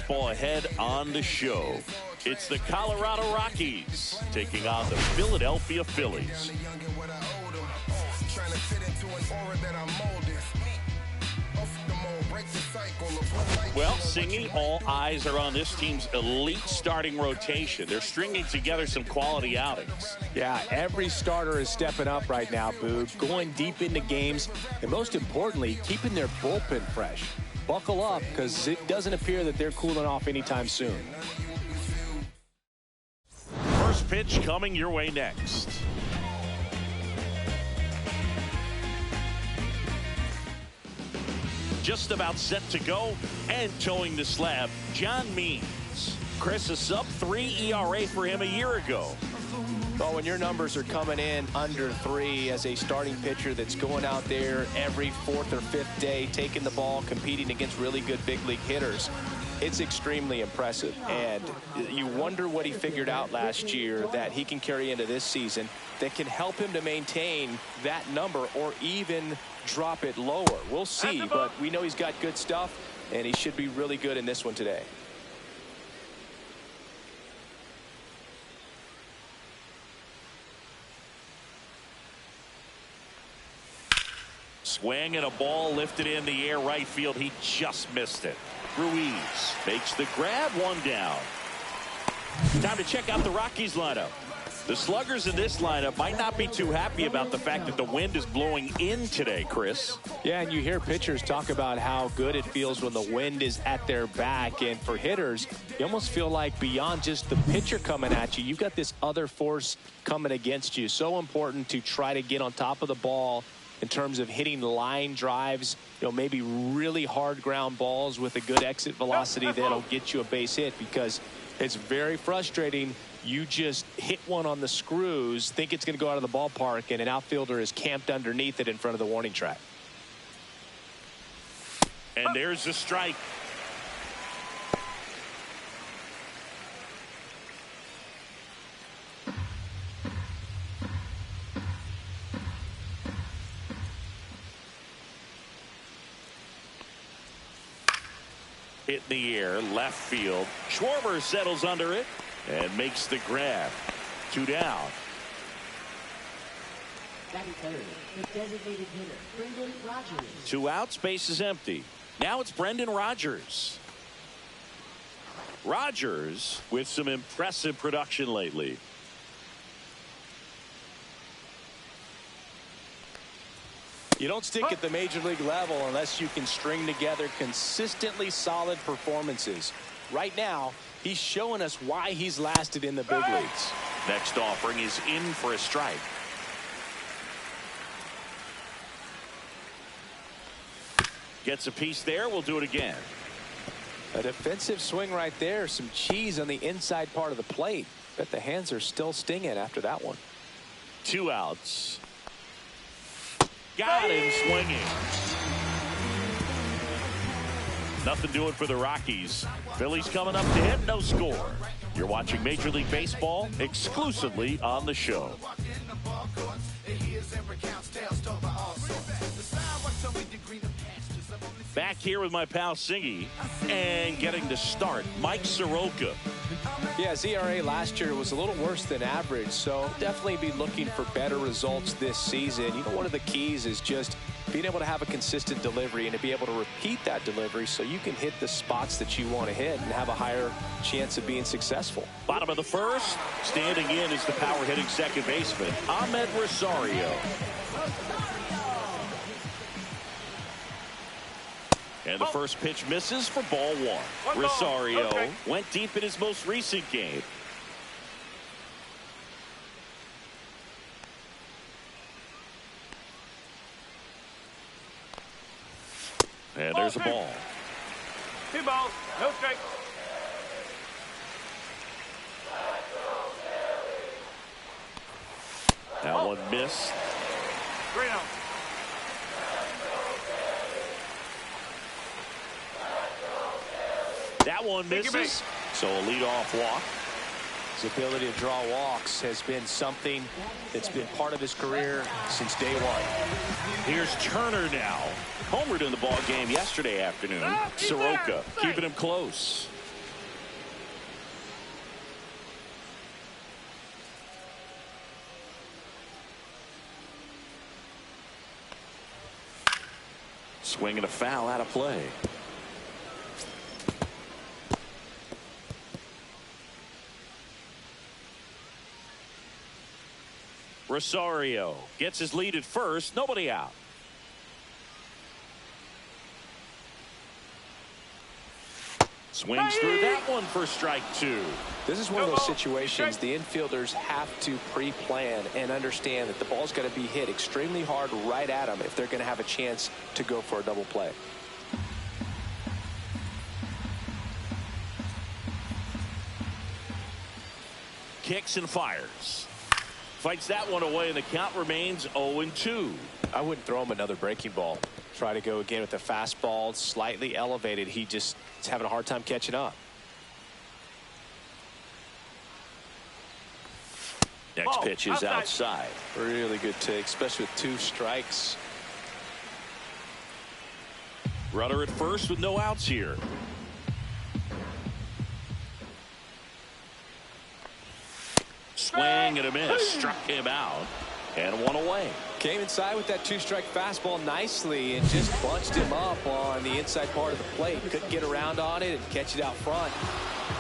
baseball ahead on the show. It's the Colorado Rockies taking on the Philadelphia Phillies. Well, singing, all eyes are on this team's elite starting rotation. They're stringing together some quality outings. Yeah, every starter is stepping up right now, Boog, going deep into games, and most importantly, keeping their bullpen fresh. Buckle up, because it doesn't appear that they're cooling off anytime soon. First pitch coming your way next. Just about set to go and towing the slab, John Means. Chris, a sub-3 ERA for him a year ago. Well, when your numbers are coming in under 3 as a starting pitcher that's going out there every 4th or 5th day, taking the ball, competing against really good big league hitters, it's extremely impressive. And you wonder what he figured out last year that he can carry into this season that can help him to maintain that number or even drop it lower. We'll see, but we know he's got good stuff, and he should be really good in this one today. Swing and a ball lifted in the air right field. He just missed it. Ruiz makes the grab, one down. Time to check out the Rockies lineup. The sluggers in this lineup might not be too happy about the fact that the wind is blowing in today, Chris. Yeah, and you hear pitchers talk about how good it feels when the wind is at their back. And for hitters, you almost feel like beyond just the pitcher coming at you, you've got this other force coming against you. So important to try to get on top of the ball in terms of hitting line drives, maybe really hard ground balls with a good exit velocity that'll get you a base hit, because it's very frustrating. You just hit one on the screws, think it's going to go out of the ballpark, and an outfielder is camped underneath it in front of the warning track. And there's the strike. Hit in the air, left field. Schwarber settles under it and makes the grab. 2 down. Batting third, the designated hitter, Brendan Rodgers. 2 outs, base is empty. Now it's Brendan Rodgers. Rodgers with some impressive production lately. You don't stick at the major league level unless you can string together consistently solid performances. Right now, he's showing us why he's lasted in the big leagues. Next offering is in for a strike. Gets a piece there. We'll do it again. A defensive swing right there. Some cheese on the inside part of the plate. Bet the hands are still stinging after that one. 2 outs. Got him swinging. Nothing doing for the Rockies. Phillies coming up to hit, no score. You're watching Major League Baseball exclusively on the show. Back here with my pal Singy, and getting to start, Mike Soroka. Yeah, ERA last year was a little worse than average, so definitely be looking for better results this season. One of the keys is just being able to have a consistent delivery and to be able to repeat that delivery so you can hit the spots that you want to hit and have a higher chance of being successful. Bottom of the first, standing in is the power hitting second baseman, Ahmed Rosario. And the first pitch misses for ball 1. Rosario went deep in his most recent game. And there's a ball. 2 balls, no strike. That one missed. 3 out. That one misses. So a leadoff walk. His ability to draw walks has been something that's been part of his career since day one. Here's Turner now. Homered in the ball game yesterday afternoon. Soroka keeping him close. Swing and a foul out of play. Rosario gets his lead at first. Nobody out. Swings through that one for strike 2. This is one of those situations the infielders have to pre-plan and understand that the ball's got to be hit extremely hard right at them if they're going to have a chance to go for a double play. Kicks and fires. Fights that one away, and the count remains 0-2. I wouldn't throw him another breaking ball. Try to go again with the fastball, slightly elevated. He just is having a hard time catching up. Next pitch is outside. Really good take, especially with 2 strikes. Runner at first with no outs here. Swing and a miss. Struck him out. And one away. Came inside with that 2-strike fastball nicely and just bunched him up on the inside part of the plate. Couldn't get around on it and catch it out front.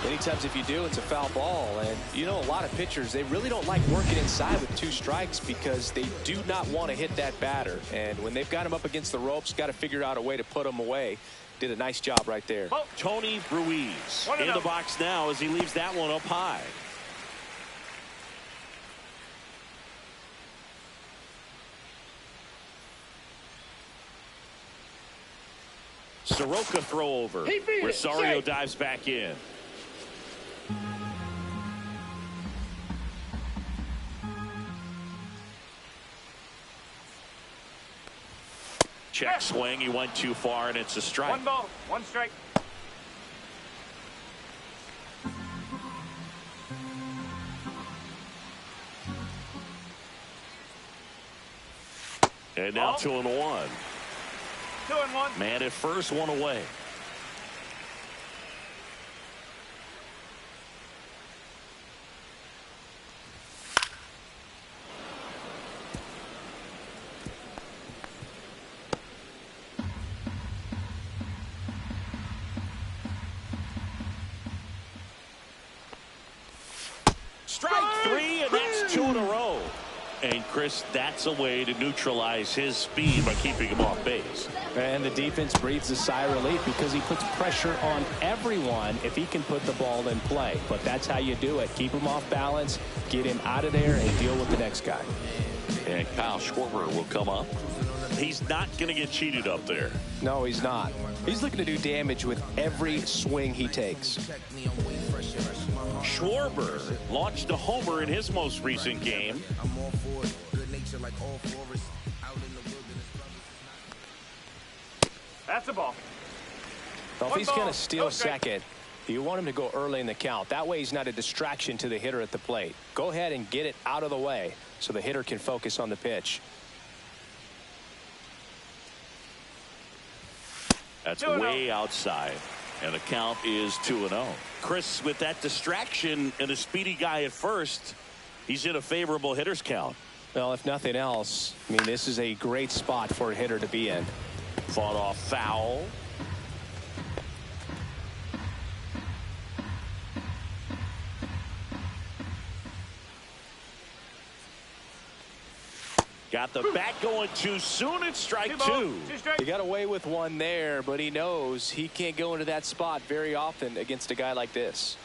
Many times if you do, it's a foul ball. And you know, a lot of pitchers, they really don't like working inside with 2 strikes because they do not want to hit that batter. And when they've got him up against the ropes, got to figure out a way to put him away. Did a nice job right there. Tony Ruiz in the box now as he leaves that one up high. Soroka throw over. Rosario dives back in. Check swing. He went too far, and it's a strike. 1 ball, 1 strike. And now 2-1. 2-1. Man at first, 1 away. Strike 3, and that's 2 in a row. And Chris, that's a way to neutralize his speed by keeping him off base. And the defense breathes a sigh of relief because he puts pressure on everyone if he can put the ball in play. But that's how you do it. Keep him off balance, get him out of there, and deal with the next guy. And Kyle Schwarber will come up. He's not going to get cheated up there. No, he's not. He's looking to do damage with every swing he takes. Schwarber launched a homer in his most recent game. That's a ball. Well, if he's going to steal second, you want him to go early in the count. That way he's not a distraction to the hitter at the plate. Go ahead and get it out of the way so the hitter can focus on the pitch. That's way outside. And the count is 2-0. Chris, with that distraction and a speedy guy at first, he's in a favorable hitter's count. Well, if nothing else, I mean, this is a great spot for a hitter to be in. Fought off foul. Got the bat going too soon. It's strike 2. He got away with one there, but he knows he can't go into that spot very often against a guy like this.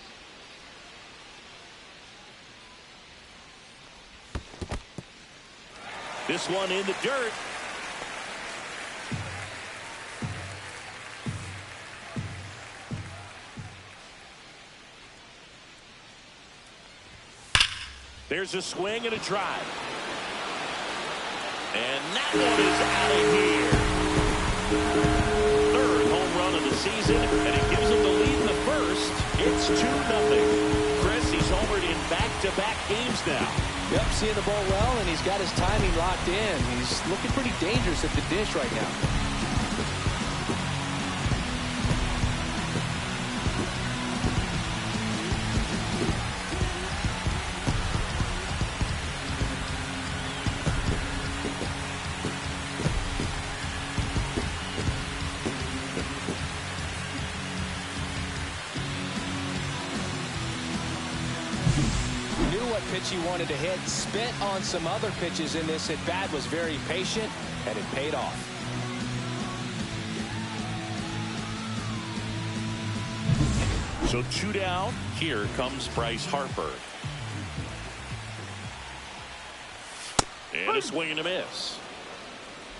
This one in the dirt. There's a swing and a drive. And that one is out of here. Third home run of the season, and it gives him the lead in the first. It's 2-0. Chris, he's homered in back-to-back games now. Yep, seeing the ball well, and he's got his timing locked in. He's looking pretty dangerous at the dish right now. what pitch he wanted to hit. Spent on some other pitches in this at bat. Was very patient, and it paid off. So 2 down. Here comes Bryce Harper. And a swing and a miss.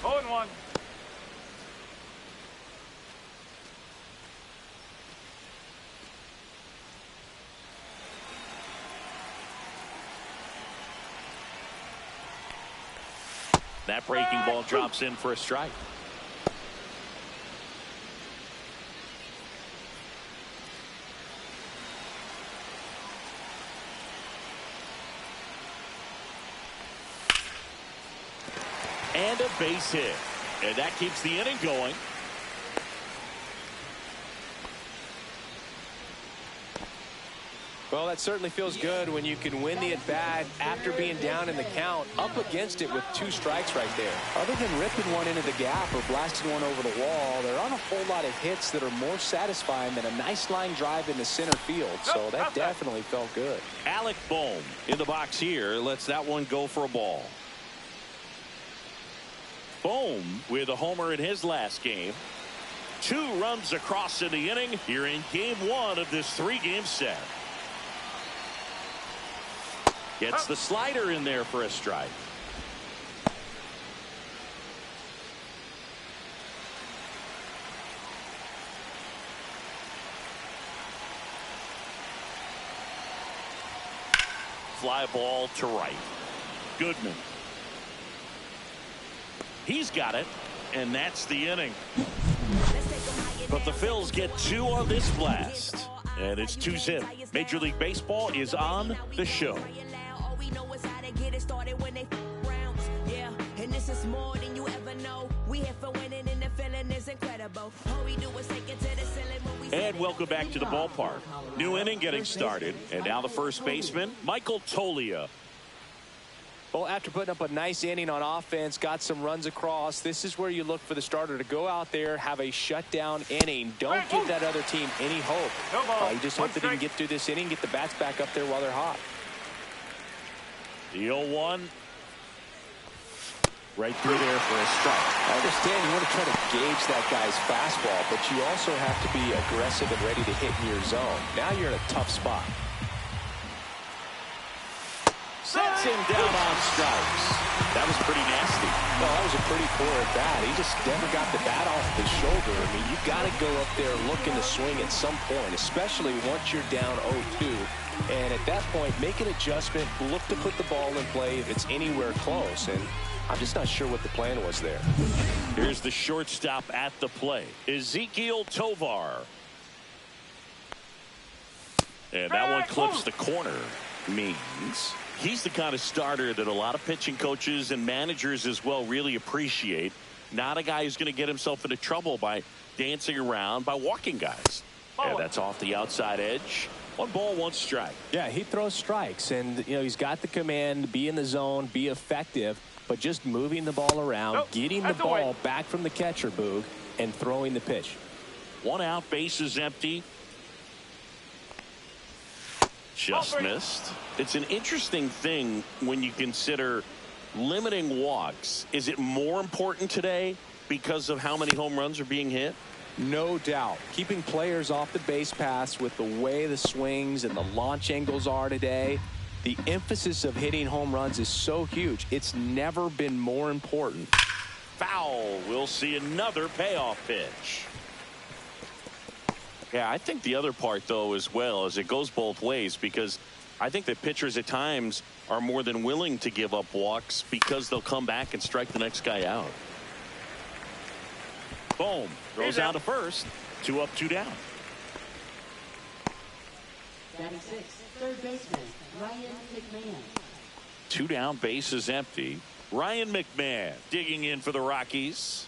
0-1. That breaking ball drops in for a strike. And a base hit. And that keeps the inning going. Well, that certainly feels good when you can win the at-bat after being down in the count, up against it with 2 strikes right there. Other than ripping one into the gap or blasting one over the wall, there aren't a whole lot of hits that are more satisfying than a nice line drive into center field. So that definitely felt good. Alec Bohm in the box here lets that one go for a ball. Bohm with a homer in his last game. 2 runs across in the inning here in game 1 of this 3-game set. Gets the slider in there for a strike. Fly ball to right. Goodman. He's got it, and that's the inning. But the Phils get 2 on this blast, and it's 2-zip. Major League Baseball is on the show. And welcome back to the ballpark. New inning getting started, and now the first baseman, Michael Toglia. Well, after putting up a nice inning on offense, got some runs across, this is where you look for the starter to go out there, have a shutdown inning. Don't give that other team any hope. You just hope that he can get through this inning, get the bats back up there while they're hot. The 0-1. Right through there for a strike. I understand you want to try to gauge that guy's fastball, but you also have to be aggressive and ready to hit in your zone. Now you're in a tough spot. Sets him down on strikes. That was pretty nasty. Well, that was a pretty poor at bat. He just never got the bat off his shoulder. I mean, you got to go up there looking to swing at some point, especially once you're down 0-2. And at that point, make an adjustment, look to put the ball in play if it's anywhere close. And I'm just not sure what the plan was there. Here's the shortstop at the plate, Ezequiel Tovar. And that one clips the corner. Means he's the kind of starter that a lot of pitching coaches and managers as well really appreciate. Not a guy who's going to get himself into trouble by dancing around, by walking guys. And that's off the outside edge. 1 ball, 1 strike. Yeah, he throws strikes, and he's got the command to be in the zone, be effective, but just moving the ball around, getting the ball back from the catcher, Boog, and throwing the pitch. 1 out, bases empty. Just missed. It's an interesting thing when you consider limiting walks. Is it more important today because of how many home runs are being hit? No doubt. Keeping players off the base paths with the way the swings and the launch angles are today, the emphasis of hitting home runs is so huge. It's never been more important. Foul. We'll see another payoff pitch. Yeah, I think the other part, though, as well, is it goes both ways, because I think that pitchers at times are more than willing to give up walks because they'll come back and strike the next guy out. Boom. Throws out to first. 2 up, 2 down. 96, third baseman, Ryan McMahon. 2 down, bases empty. Ryan McMahon digging in for the Rockies.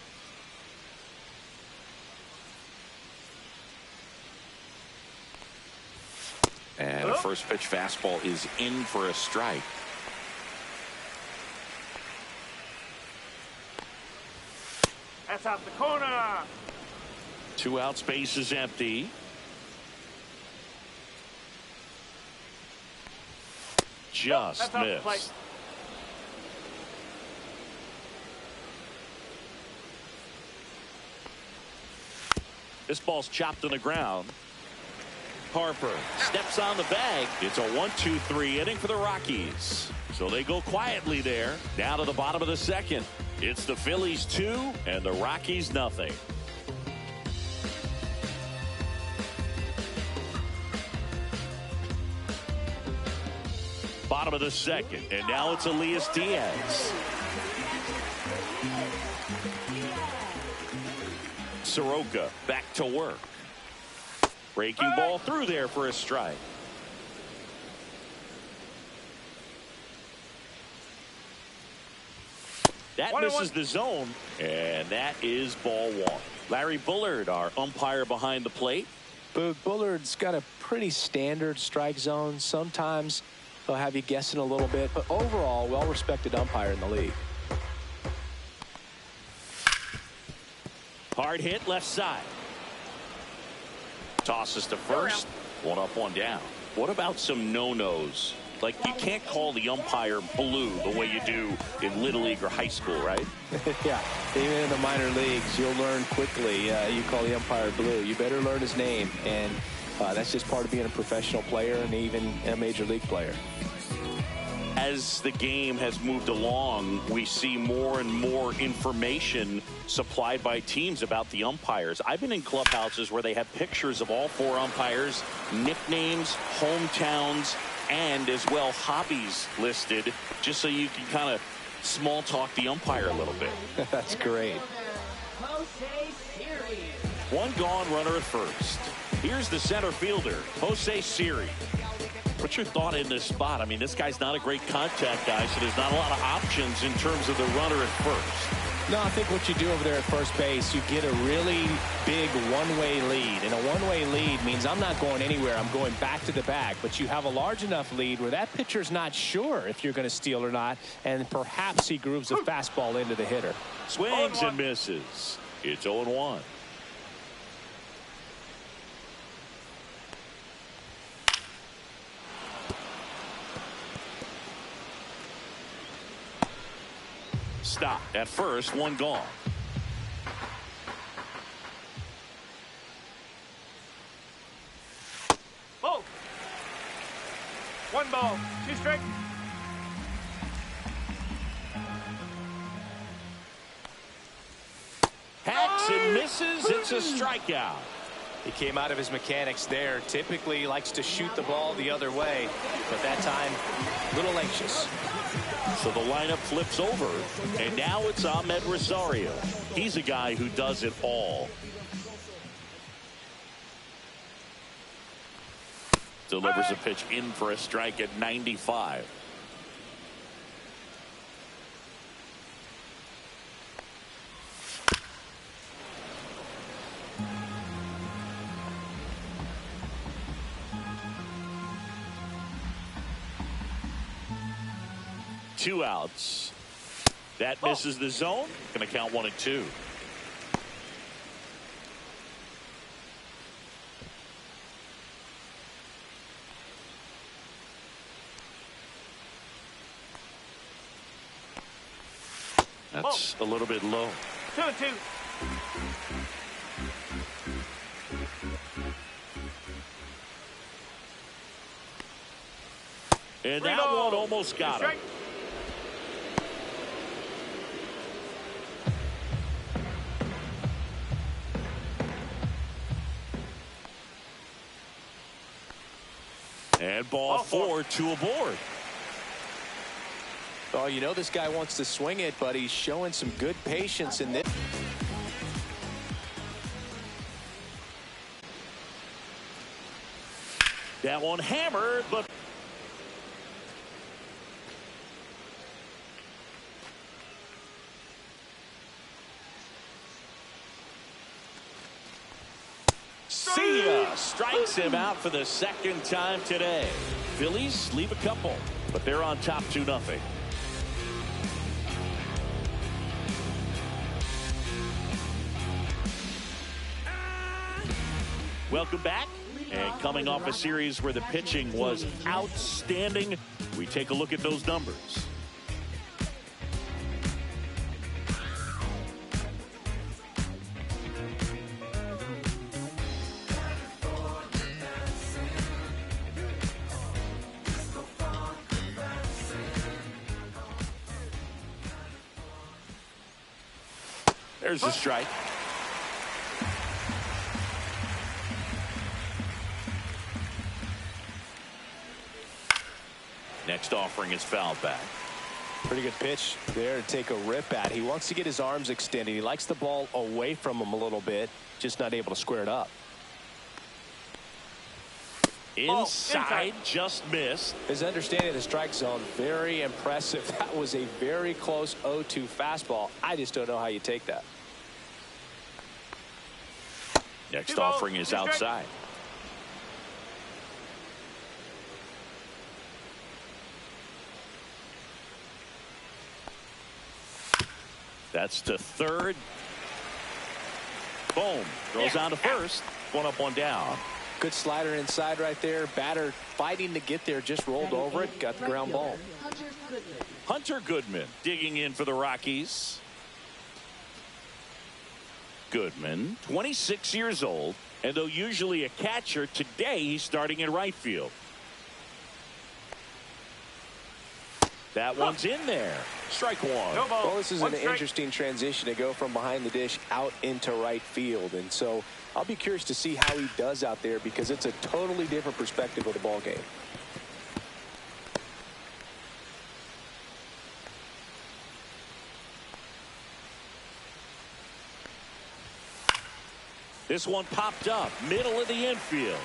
And a first pitch fastball is in for a strike. That's out the corner. 2 outs, base is empty. just missed. This ball's chopped on the ground. Harper steps on the bag. It's a 1-2-3 inning for the Rockies. So they go quietly there. Down to the bottom of the second. It's the Phillies 2 and the Rockies nothing. Bottom of the second, and now it's Elias Diaz. Soroka back to work. Breaking ball through there for a strike. That misses the zone, and that is ball one. Larry Bullard, our umpire behind the plate. Bullard's got a pretty standard strike zone. Sometimes he'll have you guessing a little bit, but overall, well-respected umpire in the league. Hard hit left side. Tosses to first. One up, one down. What about some no-nos? Like, you can't call the umpire blue the way you do in Little League or high school, right? Yeah, even in the minor leagues, you'll learn quickly. You call the umpire blue. You better learn his name, and that's just part of being a professional player and even a major league player. As the game has moved along, we see more and more information supplied by teams about the umpires. I've been in clubhouses where they have pictures of all four umpires, nicknames, hometowns, and as well hobbies listed, just so you can kind of small talk the umpire a little bit. That's great. One gone, runner at first. Here's the center fielder, Jose Siri. What's your thought in this spot? I mean, this guy's not a great contact guy, so there's not a lot of options in terms of the runner at first. No, I think what you do over there at first base, you get a really big one-way lead. And a one-way lead means I'm not going anywhere. I'm going back to the bag. But you have a large enough lead where that pitcher's not sure if you're going to steal or not. And perhaps he grooves a fastball into the hitter. Swings and misses. It's 0-1. Stop at first, one gone. Oh, one ball, two strikes. Hacks and misses. It's a strikeout. He came out of his mechanics there. Typically likes to shoot the ball the other way, but that time a little anxious. So the lineup flips over, and now it's Ahmed Rosario. He's a guy who does it all. Delivers a pitch in for a strike at 95. Two outs. That misses the zone. Going to count 1-2. That's a little bit low. 2-2. And that one almost got him. And ball four, two aboard. Oh, you know this guy wants to swing it, but he's showing some good patience in this. That one hammered, but see ya. Strikes him out for the second time today. Phillies leave a couple, but they're on top 2-0. Welcome back. And coming off a series where the pitching was outstanding, we take a look at those numbers. There's a strike. Next offering is fouled back. Pretty good pitch there to take a rip at. He wants to get his arms extended. He likes the ball away from him a little bit, just not able to square it up. Inside, just missed. His understanding of the strike zone, very impressive. That was a very close 0-2 fastball. I just don't know how you take that. Next offering is outside. That's to third. Boom. Throws on to first. One up, one down. Good slider inside right there. Batter fighting to get there. Just rolled over it. Got the ground ball. Hunter Goodman digging in for the Rockies. Goodman, 26 years old, and though usually a catcher, today he's starting in right field. That one's in there. Strike one. Well, this is an interesting transition to go from behind the dish out into right field. And so I'll be curious to see how he does out there because it's a totally different perspective of the ball game. This one popped up, middle of the infield.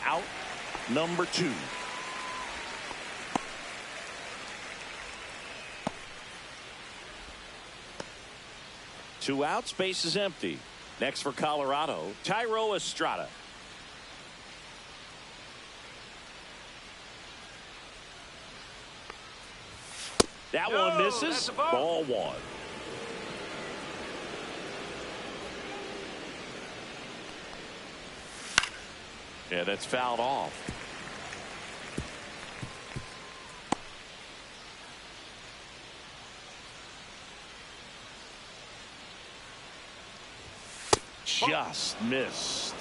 Out, number 2. Two outs, base is empty. Next for Colorado, Tyro Estrada. That one misses. Ball 1. Yeah, that's fouled off. Just missed.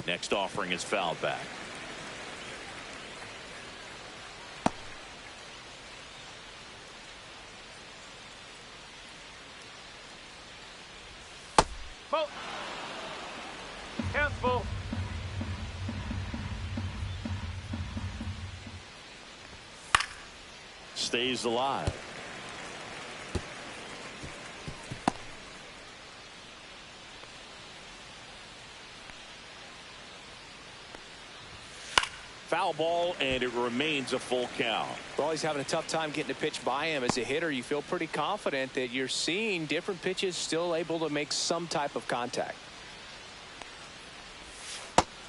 Next offering is fouled back. Count full. Stays alive. Foul ball, and it remains a full count. Well, he's having a tough time getting a pitch by him. As a hitter, you feel pretty confident that you're seeing different pitches still able to make some type of contact.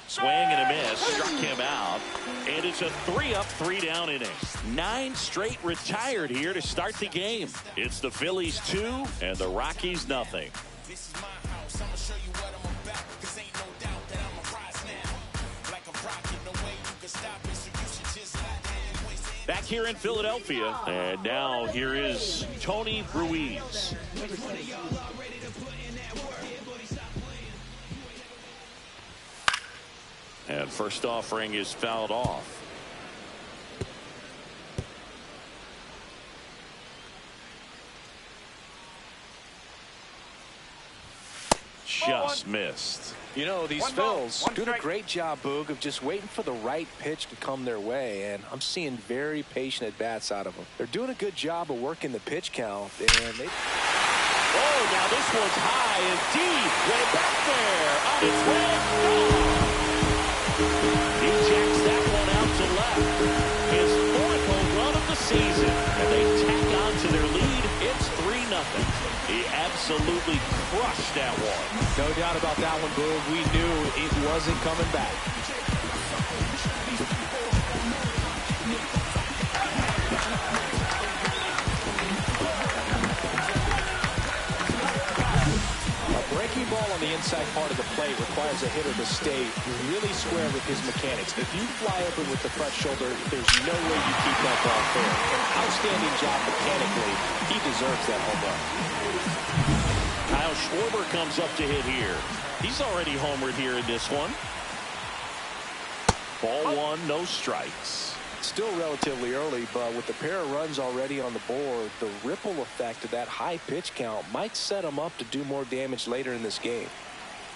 Swing and a miss, struck him out, and it's a 3-up, 3-down inning. 9 straight retired here to start the game. It's the Phillies 2 and the Rockies nothing. Back here in Philadelphia, and now here is Tony Ruiz. And first offering is fouled off. Just missed. You know, these Phils doing a great job, Boog, of just waiting for the right pitch to come their way, and I'm seeing very patient at-bats out of them. They're doing a good job of working the pitch count, and they... Oh, now this one's high and deep. Way back there on its way. He jacks that one out to left. His 4th home run of the season, and they tack on to their lead. It's 3-0. He absolutely crushed that one. No doubt about that one, Boog. We knew it wasn't coming back. inside part of the plate requires a hitter to stay really square with his mechanics. If you fly open with the front shoulder, there's no way you keep that ball fair. An outstanding job mechanically. He deserves that home run. Kyle Schwarber comes up to hit here. He's already homered here in this one. Ball one, no strikes. Still relatively early, but with the pair of runs already on the board, the ripple effect of that high pitch count might set him up to do more damage later in this game.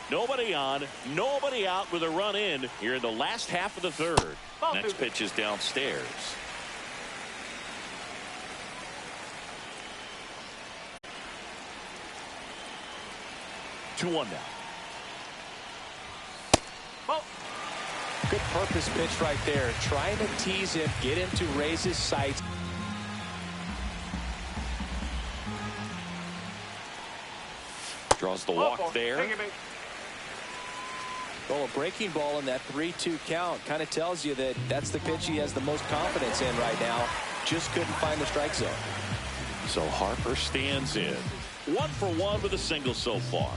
Nobody on, nobody out with a run in here in the last half of the third. Next pitch is downstairs. 2-1 now. Good purpose pitch right there. Trying to tease him, get him to raise his sights. Draws the walk there. Well, a breaking ball in that 3-2 count kind of tells you that that's the pitch he has the most confidence in right now. Just couldn't find the strike zone. So Harper stands in. 1 for 1 with a single so far.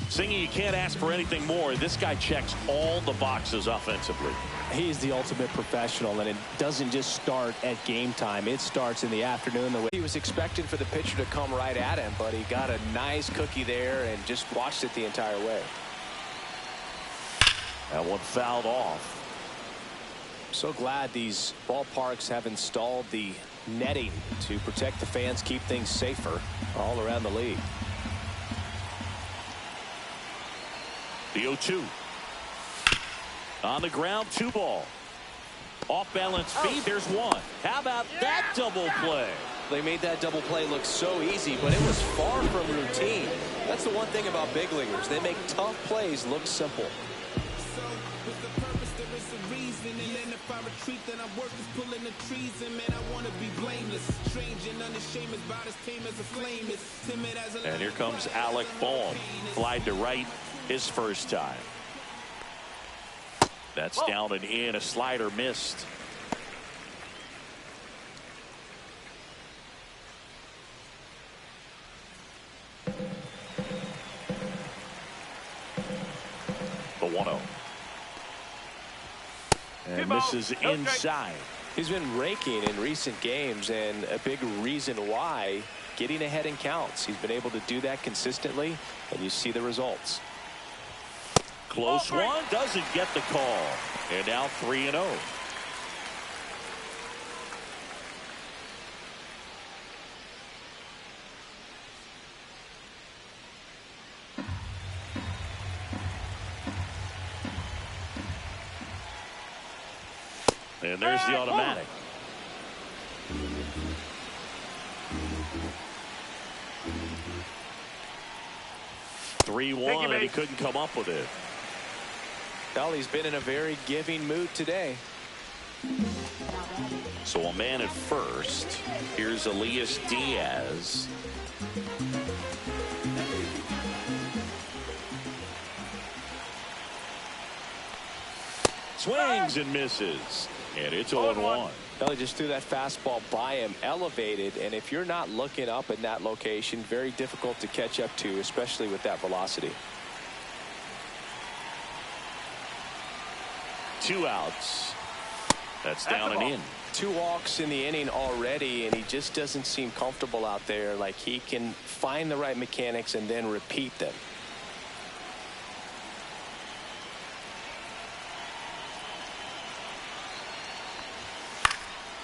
Singy, you can't ask for anything more. This guy checks all the boxes offensively. He's the ultimate professional, and it doesn't just start at game time. It starts in the afternoon. The way he was expecting for the pitcher to come right at him, but he got a nice cookie there and just watched it the entire way. That one fouled off. So glad these ballparks have installed the netting to protect the fans, keep things safer all around the league. The 0-2. On the ground, 2 ball. Off balance feet, there's 1. How about that double play? They made that double play look so easy, but it was far from routine. That's the one thing about big leaguers. They make tough plays look simple. And here comes Alec Bohm. Flied to right his first time. That's down and in. A slider missed. The 1-0. And misses inside. He's been raking in recent games, and a big reason why, getting ahead in counts. He's been able to do that consistently, and you see the results. Close one, doesn't get the call. And now 3-0. And there's the automatic. (3-1) and he couldn't come up with it. Well, he's been in a very giving mood today. So a man at first. Here's Elias Diaz. Swings and misses. And it's 0-1. Well, he just threw that fastball by him, elevated, and if you're not looking up in that location, very difficult to catch up to, especially with that velocity. 2 outs. That's down and in. 2 walks in the inning already, and he just doesn't seem comfortable out there. Like he can find the right mechanics and then repeat them.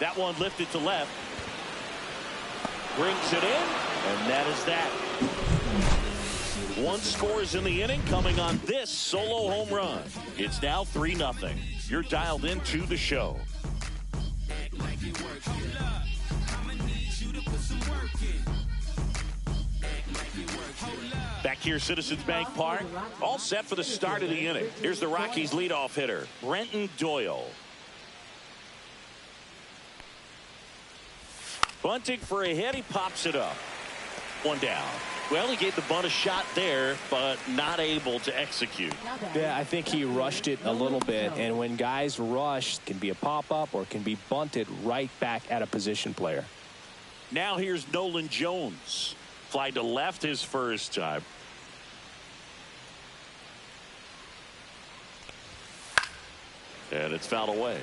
That one lifted to left. Brings it in, and that is that. 1 scores in the inning coming on this solo home run. It's now 3-0. You're dialed into the show. Back here, Citizens Bank Park. All set for the start of the inning. Here's the Rockies leadoff hitter, Brenton Doyle. Bunting for a hit. He pops it up. 1 down. Well, he gave the bunt a shot there, but not able to execute. Yeah, I think he rushed it a little bit, and when guys rush, it can be a pop-up or it can be bunted right back at a position player. Now here's Nolan Jones. Fly to left his first time. And it's fouled away.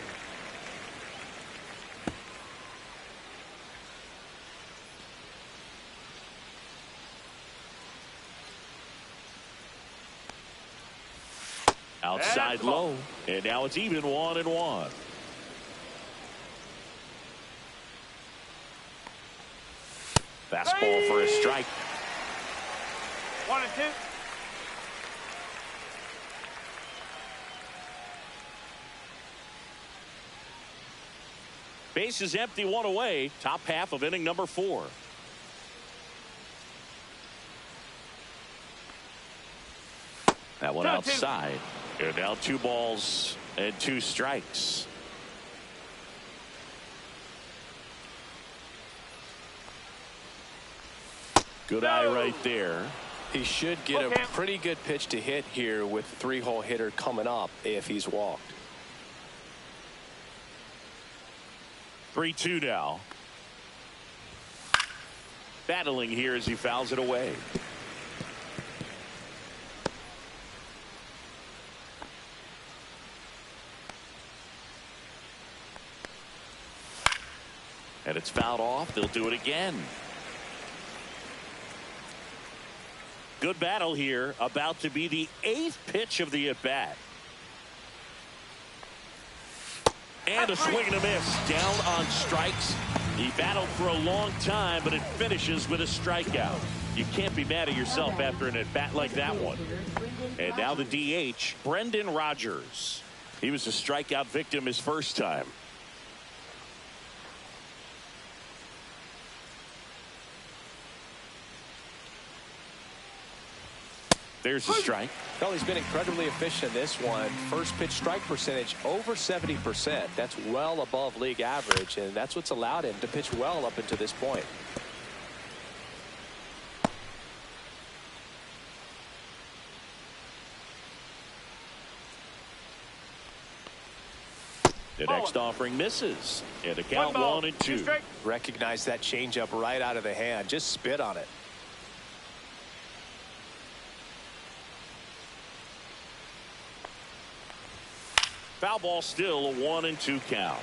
Outside low. And now it's even 1-1. Fastball for a strike. 1-2. Base is empty, 1 away. Top half of inning number 4. That one outside. And now 2 balls and 2 strikes. Good eye right there. He should get a pretty good pitch to hit here with 3-hole hitter coming up if he's walked. 3-2 now. Battling here as he fouls it away. And it's fouled off. They'll do it again. Good battle here. About to be the 8th pitch of the at-bat. And a swing and a miss. Down on strikes. He battled for a long time, but it finishes with a strikeout. You can't be mad at yourself after an at-bat like that one. And now the DH, Brendan Rodgers. He was a strikeout victim his first time. There's a strike. Well, he's been incredibly efficient in this one. First pitch strike percentage over 70%. That's well above league average, and that's what's allowed him to pitch well up until this point. The next offering misses. And the count 1-2. Recognize that changeup right out of the hand. Just spit on it. Foul ball, still a 1-2 count.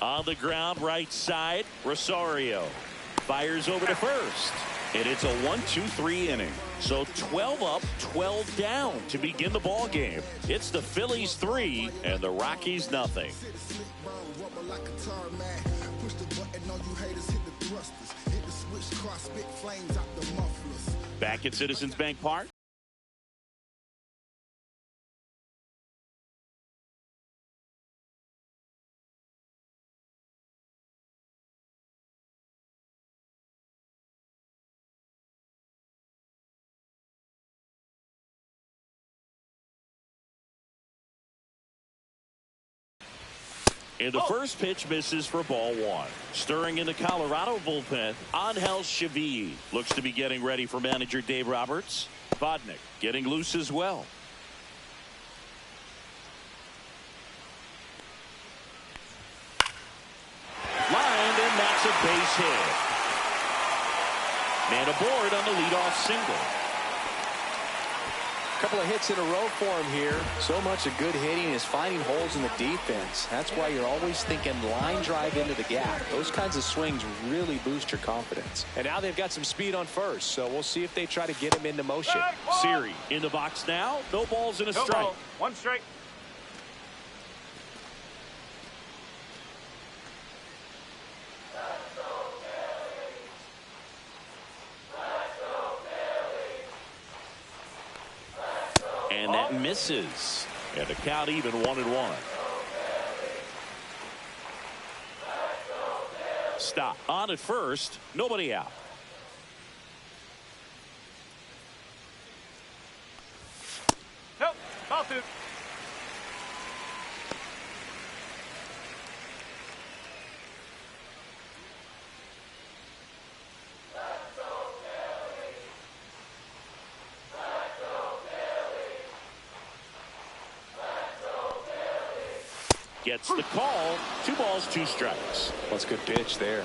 On the ground, right side, Rosario fires over to first. And it's a 1-2-3 inning. So 12 up, 12 down to begin the ball game. It's the Phillies 3 and the Rockies nothing. Back at Citizens Bank Park. And the first pitch misses for ball 1. Stirring in the Colorado bullpen, Angel Chevy looks to be getting ready for manager Dave Roberts. Vodnik getting loose as well. Lined, and that's a base hit. Man aboard on the leadoff single. Couple of hits in a row for him here. So much of good hitting is finding holes in the defense. That's why you're always thinking line drive into the gap. Those kinds of swings really boost your confidence. And now they've got some speed on first, so we'll see if they try to get him into motion. Siri in the box now. No balls and a strike. Ball. 1 strike. And that misses. And the count even 1-1. Stop. On at first. Nobody out. Nope. Ball 2. Gets the call. 2 balls, 2 strikes. That's a good pitch there.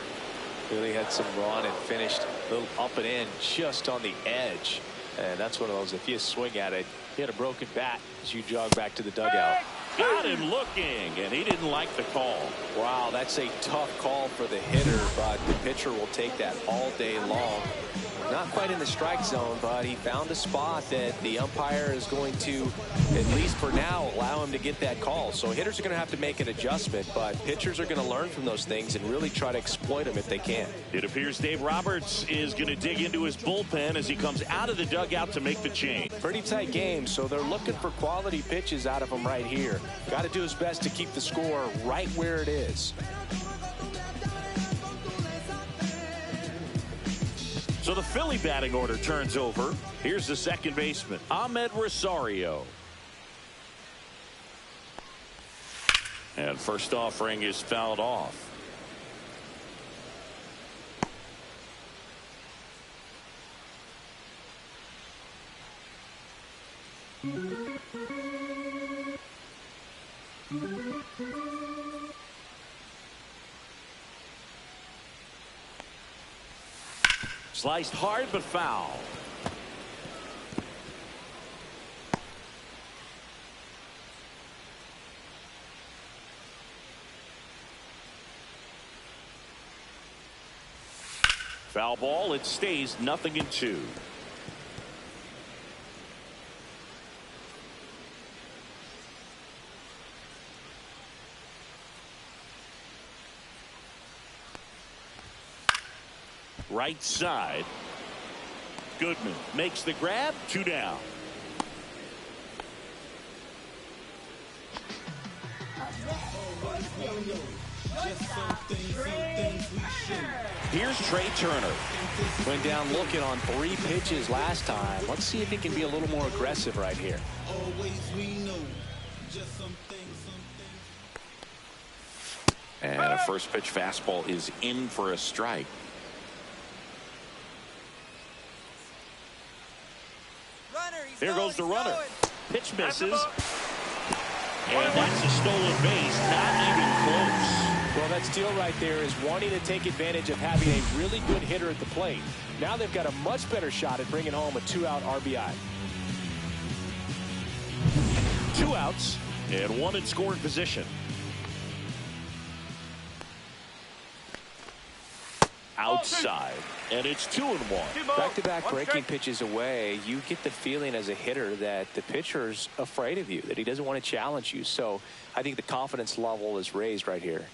Really had some run and finished a little up and in just on the edge. And that's one of those, if you swing at it, he had a broken bat as you jog back to the dugout. Got him looking, and he didn't like the call. Wow, that's a tough call for the hitter, but the pitcher will take that all day long. Not quite in the strike zone, but he found a spot that the umpire is going to, at least for now, allow him to get that call. So hitters are going to have to make an adjustment, but pitchers are going to learn from those things and really try to exploit them if they can. It appears Dave Roberts is going to dig into his bullpen as he comes out of the dugout to make the change. Pretty tight game, so they're looking for quality pitches out of him right here. Got to do his best to keep the score right where it is. So the Philly batting order turns over. Here's the second baseman, Ahmed Rosario. And first offering is fouled off. Sliced hard but foul. Foul ball. It stays 0-2. Right side. Goodman makes the grab. 2 down. Here's Trey Turner. Went down looking on 3 pitches last time. Let's see if he can be a little more aggressive right here. And a first pitch fastball is in for a strike. Here goes the runner. Pitch misses. And that's a stolen base. Not even close. Well, that steal right there is wanting to take advantage of having a really good hitter at the plate. Now they've got a much better shot at bringing home a 2-out RBI. 2 outs and 1 in scoring position. Outside, and it's 2-1. Back-to-back breaking pitches away, you get the feeling as a hitter that the pitcher's afraid of you, that he doesn't want to challenge you. So I think the confidence level is raised right here.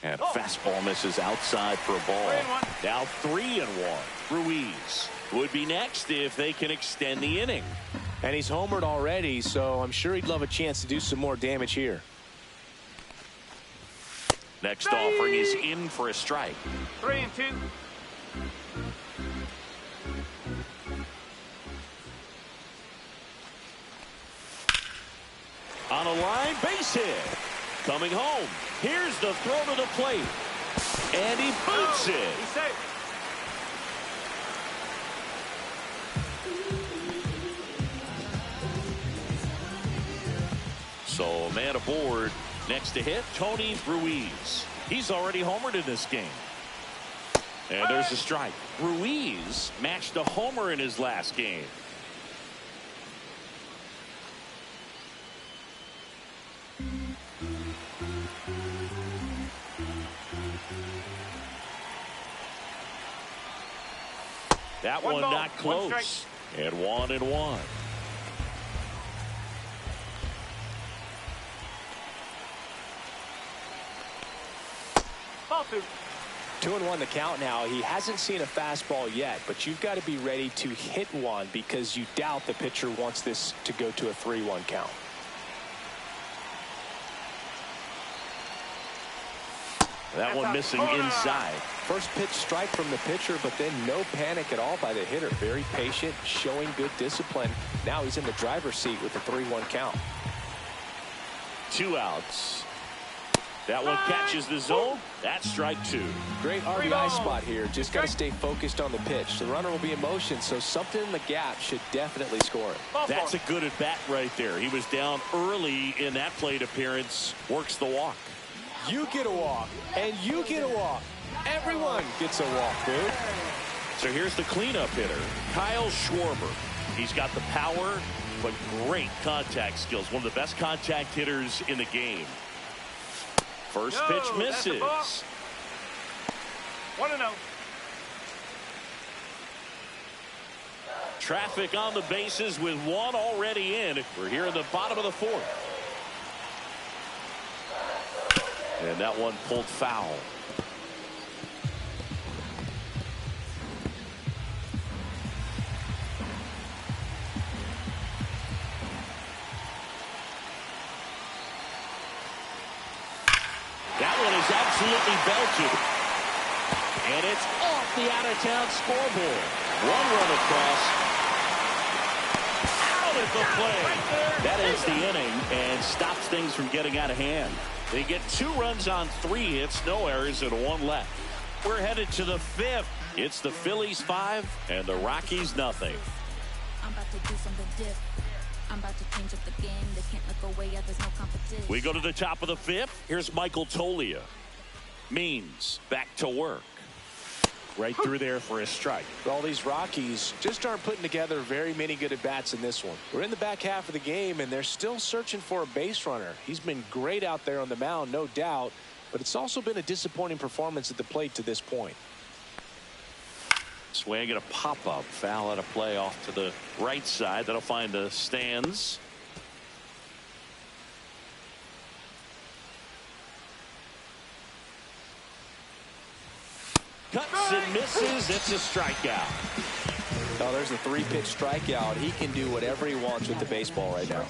And a fastball misses outside for a ball. Now 3-1. Ruiz would be next if they can extend the inning. And he's homered already, so I'm sure he'd love a chance to do some more damage here. Next offering is in for a strike. 3-2. On a line, base hit. Coming home. Here's the throw to the plate. And he boots it. He's safe. So a man aboard. Next to hit, Tony Ruiz. He's already homered in this game. And there's a strike. Ruiz matched a homer in his last game. That one ball, not close. And 1-1. Ball 2. 2-1 the count now. He hasn't seen a fastball yet, but you've got to be ready to hit one because you doubt the pitcher wants this to go to a 3-1 count. That one missing inside. First pitch strike from the pitcher, but then no panic at all by the hitter. Very patient, showing good discipline. Now he's in the driver's seat with the 3-1 count. 2 outs. That one catches the zone. That's strike 2. Great RBI spot here. Just got to stay focused on the pitch. The runner will be in motion, so something in the gap should definitely score it. That's a good at bat right there. He was down early in that plate appearance. Works the walk. You get a walk, and you get a walk. Everyone gets a walk, dude. So here's the cleanup hitter, Kyle Schwarber. He's got the power, but great contact skills. One of the best contact hitters in the game. First pitch misses. 1-0. Traffic on the bases with one already in. We're here in the bottom of the 4th. And that one pulled foul. That one is absolutely belted. And it's off the out-of-town scoreboard. One run across. Out at the plate. That ends the inning and stops things from getting out of hand. They get 2 runs on 3 hits, no errors, and 1 left. We're headed to the 5th. It's the Phillies 5 and the Rockies nothing. I'm about to do something different. I'm about to change up the game. They can't look away. There's no competition. We go to the top of the 5th. Here's Michael Tolia. Means back to work. Right through there for a strike. All these Rockies just aren't putting together very many good at-bats in this one. We're in the back half of the game, and they're still searching for a base runner. He's been great out there on the mound, no doubt, but it's also been a disappointing performance at the plate to this point. Swing and a pop-up. Foul out of play off to the right side. That'll find the stands. Cuts and misses. It's a strikeout. Oh, there's a 3-pitch strikeout. He can do whatever he wants with the baseball right now.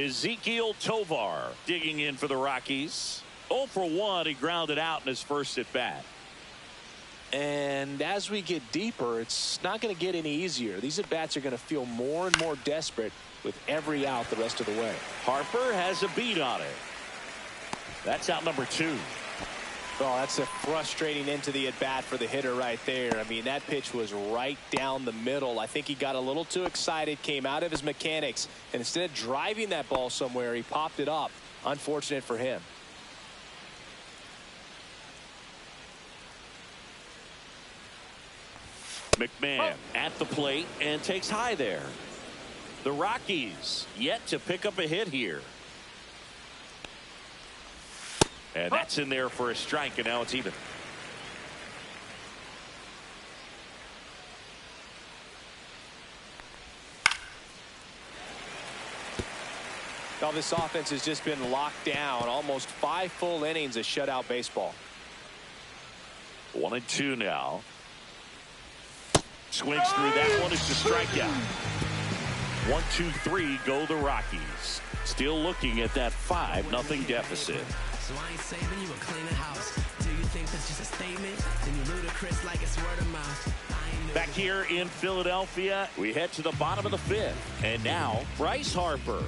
Ezekiel Tovar digging in for the Rockies. 0 for 1. He grounded out in his first at bat. And as we get deeper, it's not going to get any easier. These at-bats are going to feel more and more desperate with every out the rest of the way. Harper has a beat on it. That's out number 2. Oh, that's a frustrating end to the at-bat for the hitter right there. I mean, that pitch was right down the middle. I think he got a little too excited, came out of his mechanics, and instead of driving that ball somewhere, he popped it up. Unfortunate for him. McMahon at the plate and takes high there. The Rockies yet to pick up a hit here. And that's in there for a strike, and now it's even. Now this offense has just been locked down. Almost 5 full innings of shutout baseball. 1-2 now. Swings through that one. It's a strikeout. 1, 2, 3 go the Rockies. Still looking at that 5-0 deficit. So I ain't saving you a cleaner house. Do you think that's just a statement? Then you ludicrous like it's word of mouth. Back here in Philadelphia, we head to the bottom of the 5th. And now, Bryce Harper.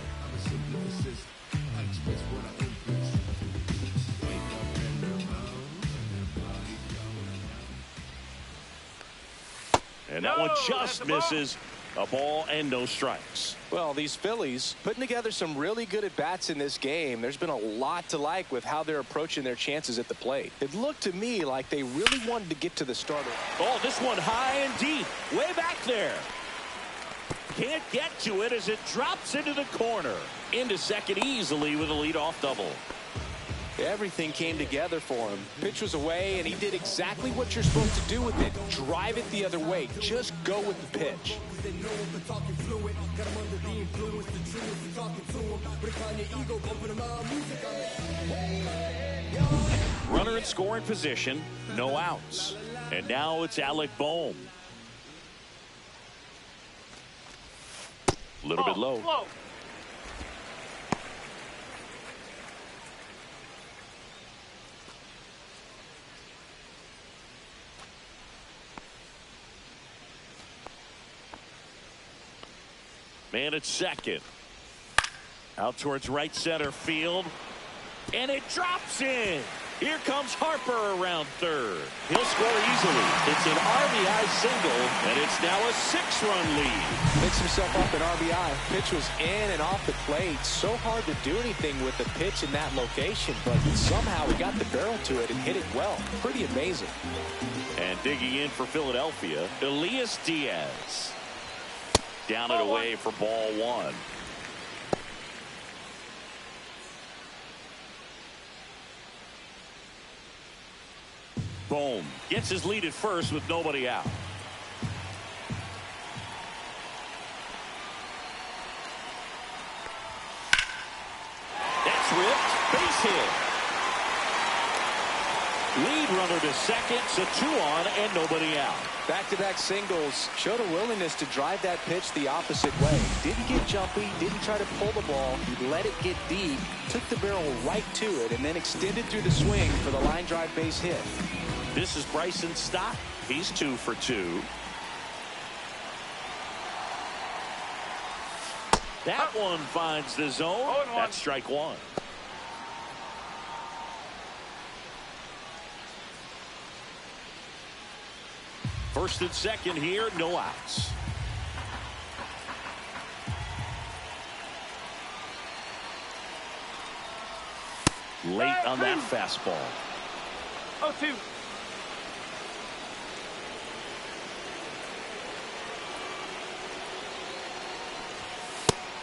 And that one just misses. A ball and no strikes. Well, these Phillies putting together some really good at-bats in this game. There's been a lot to like with how they're approaching their chances at the plate. It looked to me like they really wanted to get to the starter. Oh, this one high and deep. Way back there. Can't get to it as it drops into the corner. Into second easily with a leadoff double. Everything came together for him. Pitch was away, and he did exactly what you're supposed to do with it. Drive it the other way. Just go with the pitch. Runner in scoring position. No outs. And now it's Alec Bohm. A little bit low. Man at second. Out towards right center field. And it drops in. Here comes Harper around third. He'll score easily. It's an RBI single, and it's now a 6-run lead. Picks himself up an RBI. Pitch was in and off the plate. So hard to do anything with the pitch in that location, but somehow he got the barrel to it and hit it well. Pretty amazing. And digging in for Philadelphia, Elias Diaz. Down and away for ball 1. Bohm gets his lead at first with nobody out. That's ripped. Base hit. Lead runner to second, so 2 on and nobody out. Back-to-back singles showed a willingness to drive that pitch the opposite way. Didn't get jumpy, didn't try to pull the ball. He let it get deep, took the barrel right to it, and then extended through the swing for the line drive base hit. This is Bryson Stott. He's 2 for 2. That one finds the zone. That's strike 1. First and second here, no outs. Late on that fastball. 0-2.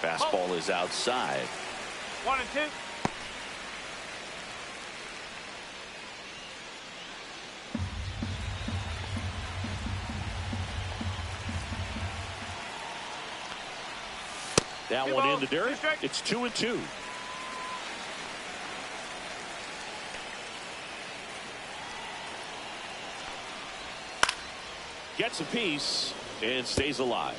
Fastball is outside. 1-2. That one in the dirt. It's 2-2. Gets a piece and stays alive.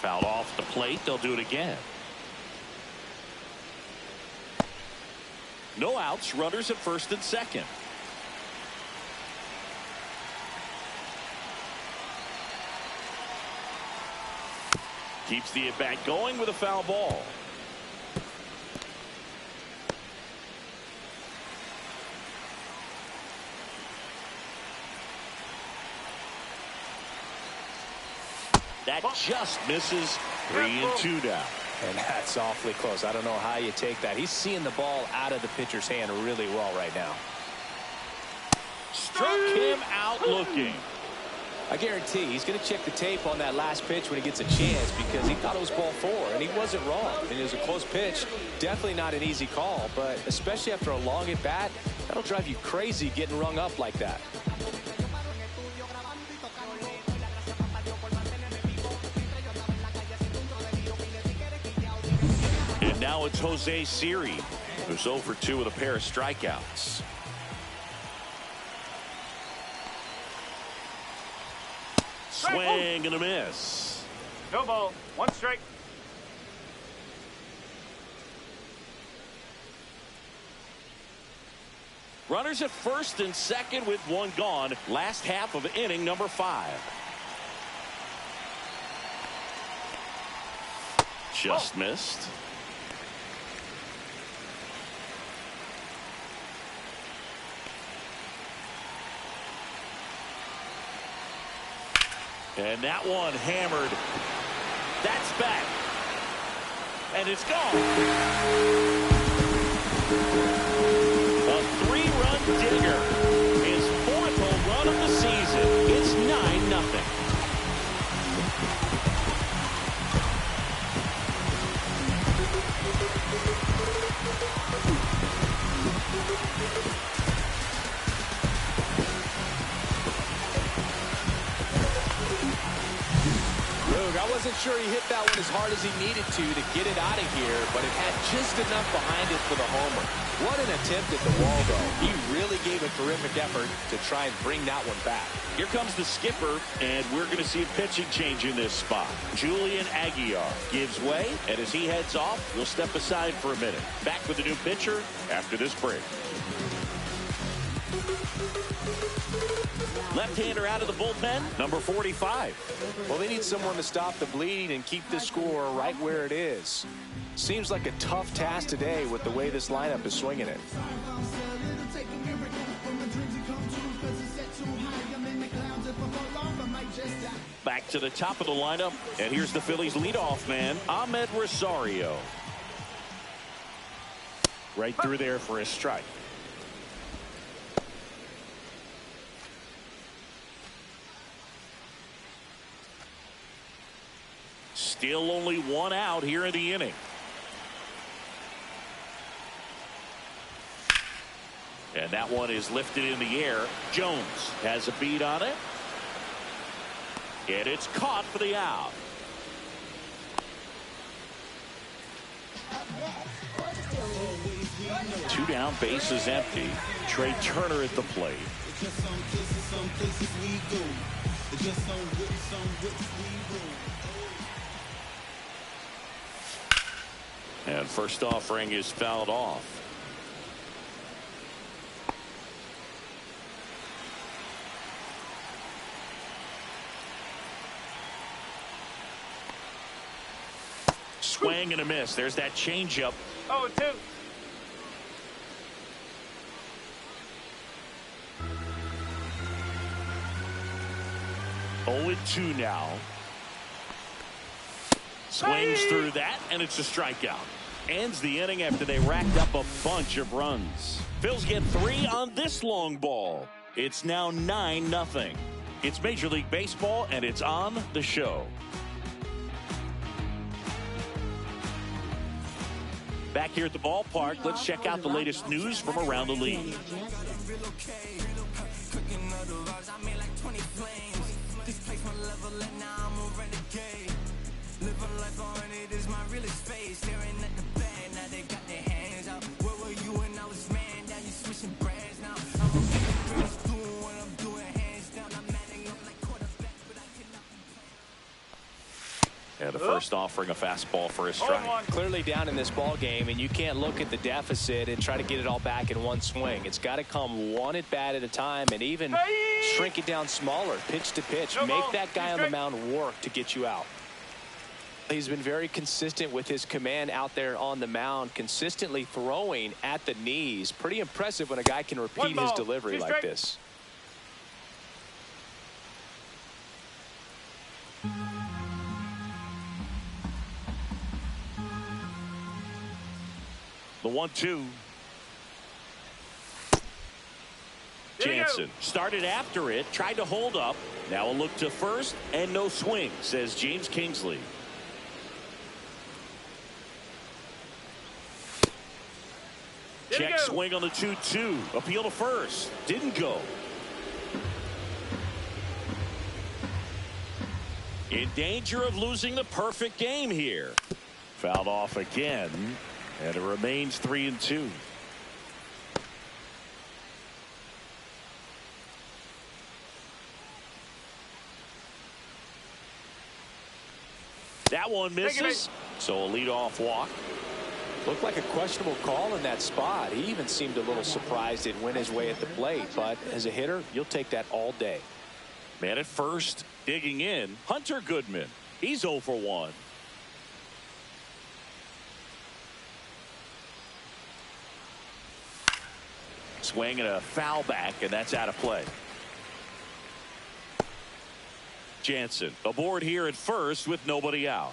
Fouled off the plate. They'll do it again. No outs. Runners at first and second. Keeps the at-bat going with a foul ball. That just misses. 3-2 down. And that's awfully close. I don't know how you take that. He's seeing the ball out of the pitcher's hand really well right now. Struck him out looking. I guarantee he's going to check the tape on that last pitch when he gets a chance, because he thought it was ball 4, and he wasn't wrong. And it was a close pitch. Definitely not an easy call, but especially after a long at bat, that'll drive you crazy getting rung up like that. And now it's Jose Siri, who's 0 for 2 with a pair of strikeouts. Swing and a miss. No ball. 1 strike. Runners at first and second with 1 gone. Last half of inning number 5. Just missed. And that one hammered. That's back. And it's gone. A 3-run digger. His 4th home run of the season. It's 9-0. I wasn't sure he hit that one as hard as he needed to get it out of here, but it had just enough behind it for the homer. What an attempt at the wall, though. He really gave a terrific effort to try and bring that one back. Here comes the skipper, and we're going to see a pitching change in this spot. Julian Aguilar gives way, and as he heads off, we'll step aside for a minute. Back with the new pitcher after this break. Left-hander out of the bullpen, number 45. Well, they need someone to stop the bleed and keep the score right where it is. Seems like a tough task today with the way this lineup is swinging it. Back to the top of the lineup, and here's the Phillies leadoff man, Ahmed Rosario. Right through there for a strike. Still only one out here in the inning. And that one is lifted in the air. Jones has a beat on it. And it's caught for the out. Two down, bases empty. Trey Turner at the plate. And first offering is fouled off. Swing and a miss. There's that changeup. 0-2. Oh, 2 now. Swings through that, and it's a strikeout. Ends the inning after they racked up a bunch of runs. Phils get 3 on this long ball. It's now 9-0. It's Major League Baseball, and it's on the show. Back here at the ballpark, let's check out the latest news from around the league. And the first offering a fastball for a strike. Clearly down in this ball game, and you can't look at the deficit and try to get it all back in one swing. It's got to come one at bat at a time, and even shrink it down smaller, pitch to pitch. Make that guy on the mound work to get you out. He's been very consistent with his command out there on the mound, consistently throwing at the knees. Pretty impressive when a guy can repeat his delivery like this. The 1-2. Jansen started after it, tried to hold up. Now a look to first, and no swing, says James Kingsley. Check swing on the 2-2. Appeal to first. Didn't go. In danger of losing the perfect game here. Fouled off again. And it remains 3-2. That one misses. So a leadoff walk. Looked like a questionable call in that spot. He even seemed a little surprised it went his way at the plate. But as a hitter, you'll take that all day. Man at first, digging in. Hunter Goodman. He's 0 for 1. Swing and a foul back, and that's out of play. Jansen aboard here at first with nobody out.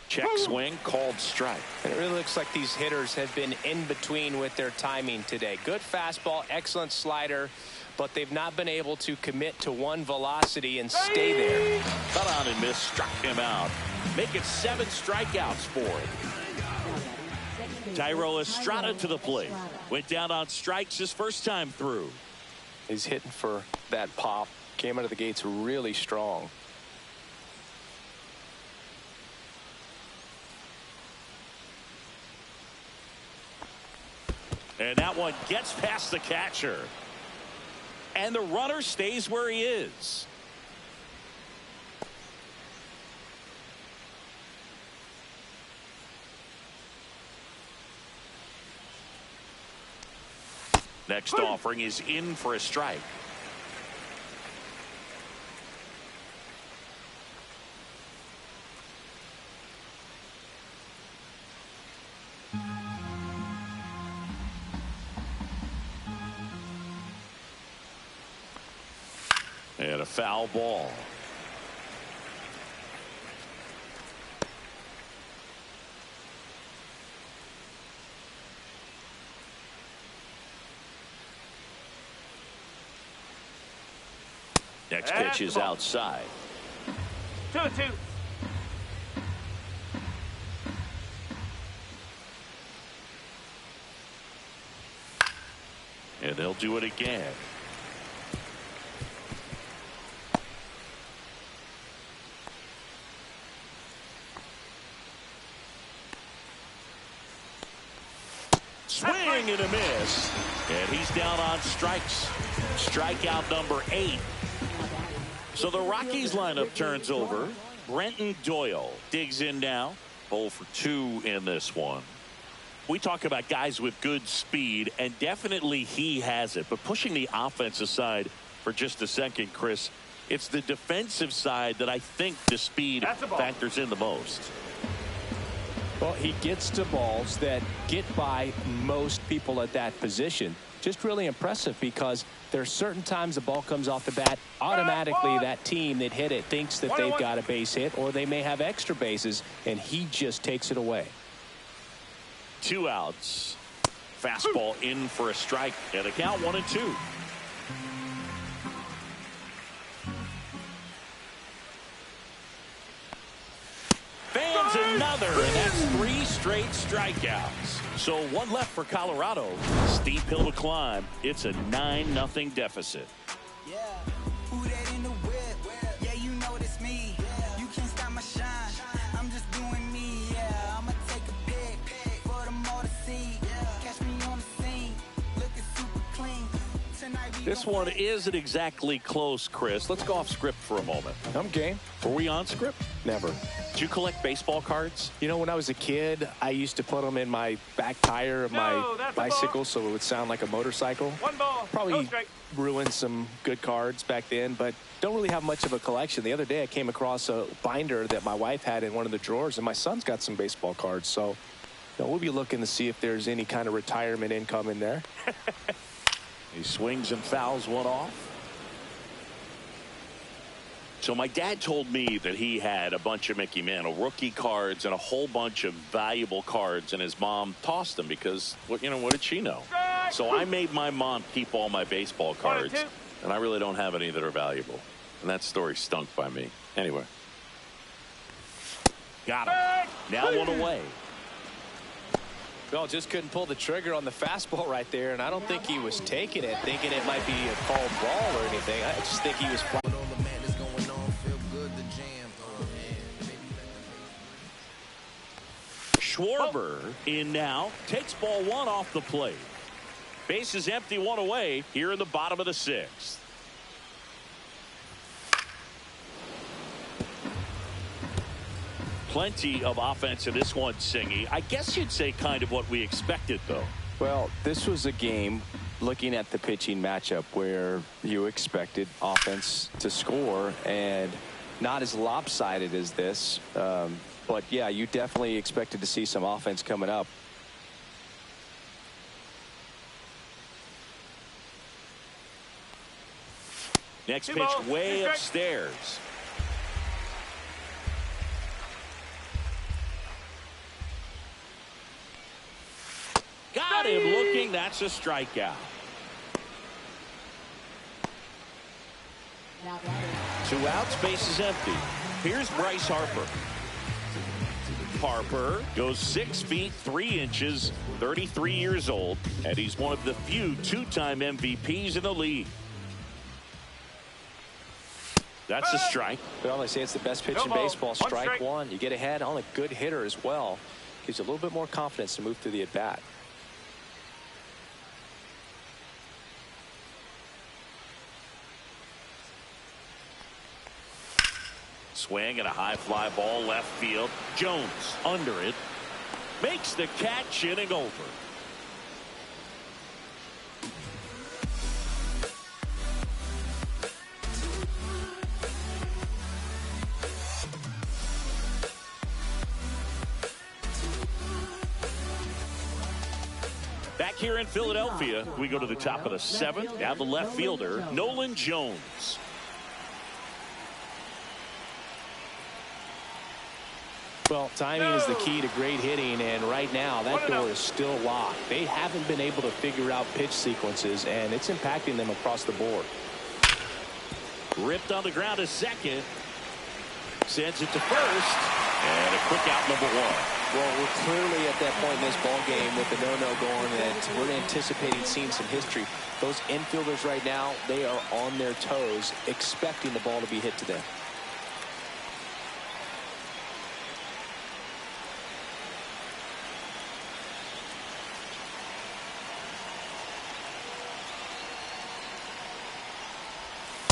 Check swing, called strike. And it really looks like these hitters have been in between with their timing today. Good fastball, excellent slider, but they've not been able to commit to one velocity and stay there. Cut on and miss, struck him out. Make it 7 strikeouts for him. Tyro Estrada to the plate. Went down on strikes his first time through. He's hitting for that pop. Came out of the gates really strong. And that one gets past the catcher. And the runner stays where he is. Next offering is in for a strike. And a foul ball. Next pitch is outside. 2-2. And they'll do it again. Swing and a miss. And he's down on strikes. Strikeout number 8. So the Rockies lineup turns over. Brenton Doyle digs in now. 0 for 2 in this one. We talk about guys with good speed, and definitely he has it. But pushing the offense aside for just a second, Chris, it's the defensive side that I think the speed factors in the most. Well, he gets to balls that get by most people at that position. Just really impressive because there's certain times the ball comes off the bat, automatically that team that hit it thinks that they've got a base hit, or they may have extra bases, and he just takes it away. 2 outs. Fastball in for a strike, and a count 1-2. Fans another, and that's 3 straight strikeouts. So 1 left for Colorado. Steep hill to climb. It's a 9-0 deficit. Yeah, who that in the whip? Yeah, you know it's me. You can't stop my shine. I'm just doing me. Yeah, I'ma take a pic for them all to see. Catch me on the scene, looking super clean. This one isn't exactly close, Chris. Let's go off script for a moment. I'm game. Were we on script? Never. Did you collect baseball cards? You know, when I was a kid, I used to put them in my back tire of my bicycle so it would sound like a motorcycle. 1 ball. Probably ruined some good cards back then, but don't really have much of a collection. The other day I came across a binder that my wife had in one of the drawers, and my son's got some baseball cards. So, you know, we'll be looking to see if there's any kind of retirement income in there. He swings and fouls one off. So my dad told me that he had a bunch of Mickey Mantle rookie cards and a whole bunch of valuable cards, and his mom tossed them because, what did she know? So I made my mom keep all my baseball cards, and I really don't have any that are valuable. And that story stunk by me. Anyway. Got him. Now 1 away. Well, just couldn't pull the trigger on the fastball right there, and I don't think he was taking it, thinking it might be a called ball or anything. I just think he was. Schwarber in now, takes ball 1 off the plate. Base is empty, 1 away here in the bottom of the 6th. Plenty of offense in this one, Singy. I guess you'd say kind of what we expected, though. Well, this was a game, looking at the pitching matchup, where you expected offense to score, and not as lopsided as this. But, yeah, you definitely expected to see some offense coming up. Next pitch way upstairs. Got him looking. That's a strikeout. Now batting. 2 outs, base is empty. Here's Bryce Harper. Harper goes 6 feet 3 inches, 33 years old, and he's one of the few 2-time MVPs in the league. That's a strike. Well, they say it's the best pitch in baseball. Strike 1. You get ahead on a good hitter as well. Gives you a little bit more confidence to move through the at-bat. Swing and a high fly ball left field. Jones under it. Makes the catch, inning over. back here in Philadelphia. We go to the top of the 7th. Now the left fielder, Nolan Jones. Well, timing is the key to great hitting, and right now that door is still locked. They haven't been able to figure out pitch sequences, and it's impacting them across the board. Ripped on the ground to second. Sends it to first. And a quick out, number 1. Well, we're clearly at that point in this ball game with the no-no going that we're anticipating seeing some history. Those infielders right now, they are on their toes, expecting the ball to be hit to them.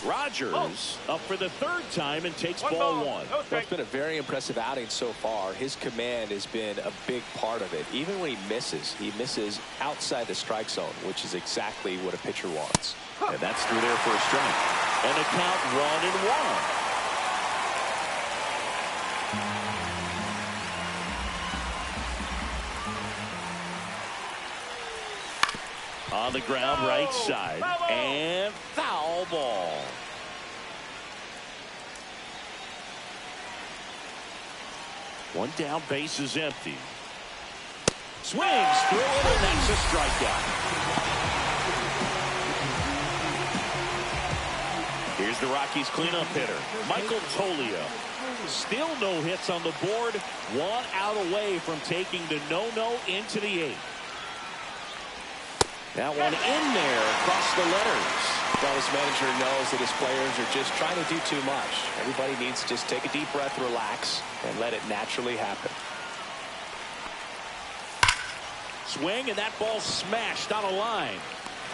Rogers up for the 3rd time and takes ball 1. Well, it's been a very impressive outing so far. His command has been a big part of it. Even when he misses outside the strike zone, which is exactly what a pitcher wants. And that's through there for a strike. And a count 1-1. On the ground, right side, and foul ball. One down, base is empty. Swings through it, and that's a strikeout. Here's the Rockies cleanup hitter, Michael Tolio. Still no hits on the board. 1 out away from taking the no-no into the 8th. That one in there across the letters. Well, this manager knows that his players are just trying to do too much. Everybody needs to just take a deep breath, relax, and let it naturally happen. Swing, and that ball smashed on a line.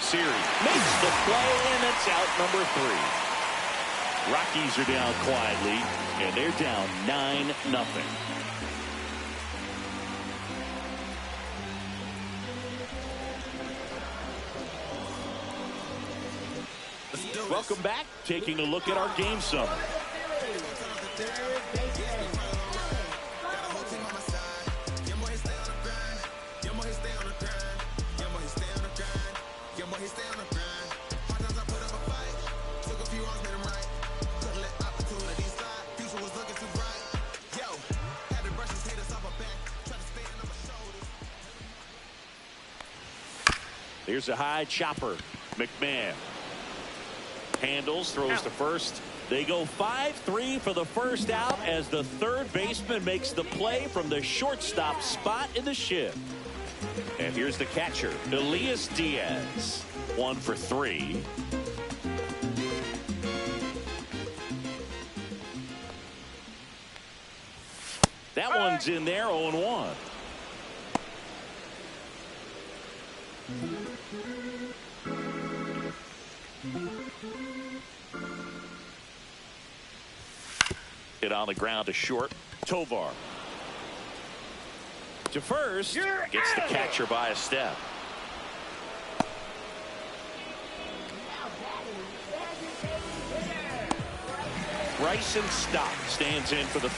Siri makes the play, and it's out, number 3. Rockies are down quietly, and they're down 9-0. Welcome back. Taking a look at our game summary. Here's a high chopper. McMahon handles, throws to first. They go 5-3 for the first out as the 3rd baseman makes the play from the shortstop spot in the shift. And here's the catcher, Elias Diaz. 1 for 3. That one's in there, 0-1. Hit on the ground to short. Tovar. To first. Gets the catcher by a step. Bryson Stott stands in for the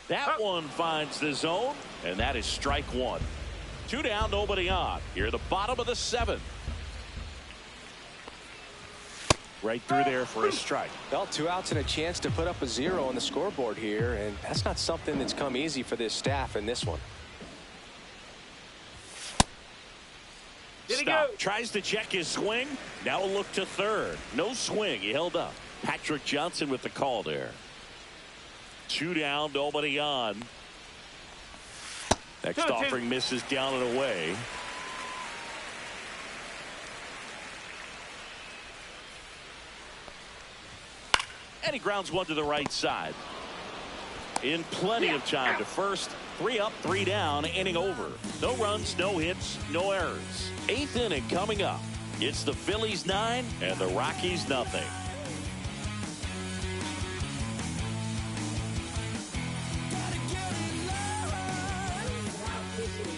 That one finds the zone, and that is strike 1. 2 down, nobody on. Here at the bottom of the 7th. Right through there for a strike. Well, 2 outs and a chance to put up a 0 on the scoreboard here, and that's not something that's come easy for this staff in this one. Stop. Tries to check his swing. Now a look to 3rd. No swing. He held up. Patrick Johnson with the call there. 2 down, nobody on. Next offering misses down and away. And he grounds one to the right side. In plenty of time to first. 3 up, 3 down, inning over. No runs, no hits, no errors. 8th inning coming up. It's the Phillies 9 and the Rockies nothing.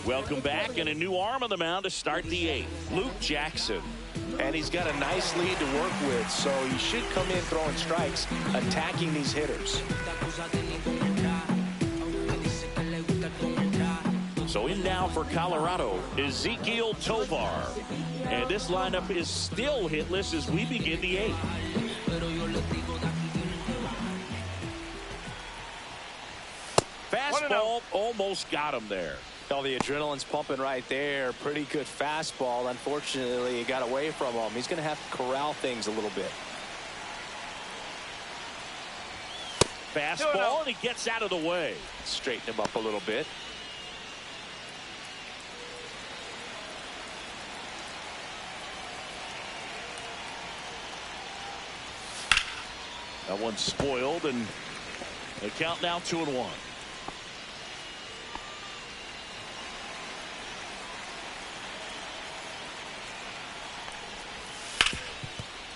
Welcome back, and a new arm on the mound to start the 8th. Luke Jackson. And he's got a nice lead to work with, so he should come in throwing strikes, attacking these hitters. So in now for Colorado, Ezequiel Tovar. And this lineup is still hitless as we begin the 8th. Fastball almost got him there. Oh, the adrenaline's pumping right there. Pretty good fastball. Unfortunately, he got away from him. He's going to have to corral things a little bit. Fastball, and he gets out of the way. Straighten him up a little bit. That one's spoiled, and the count now 2-1.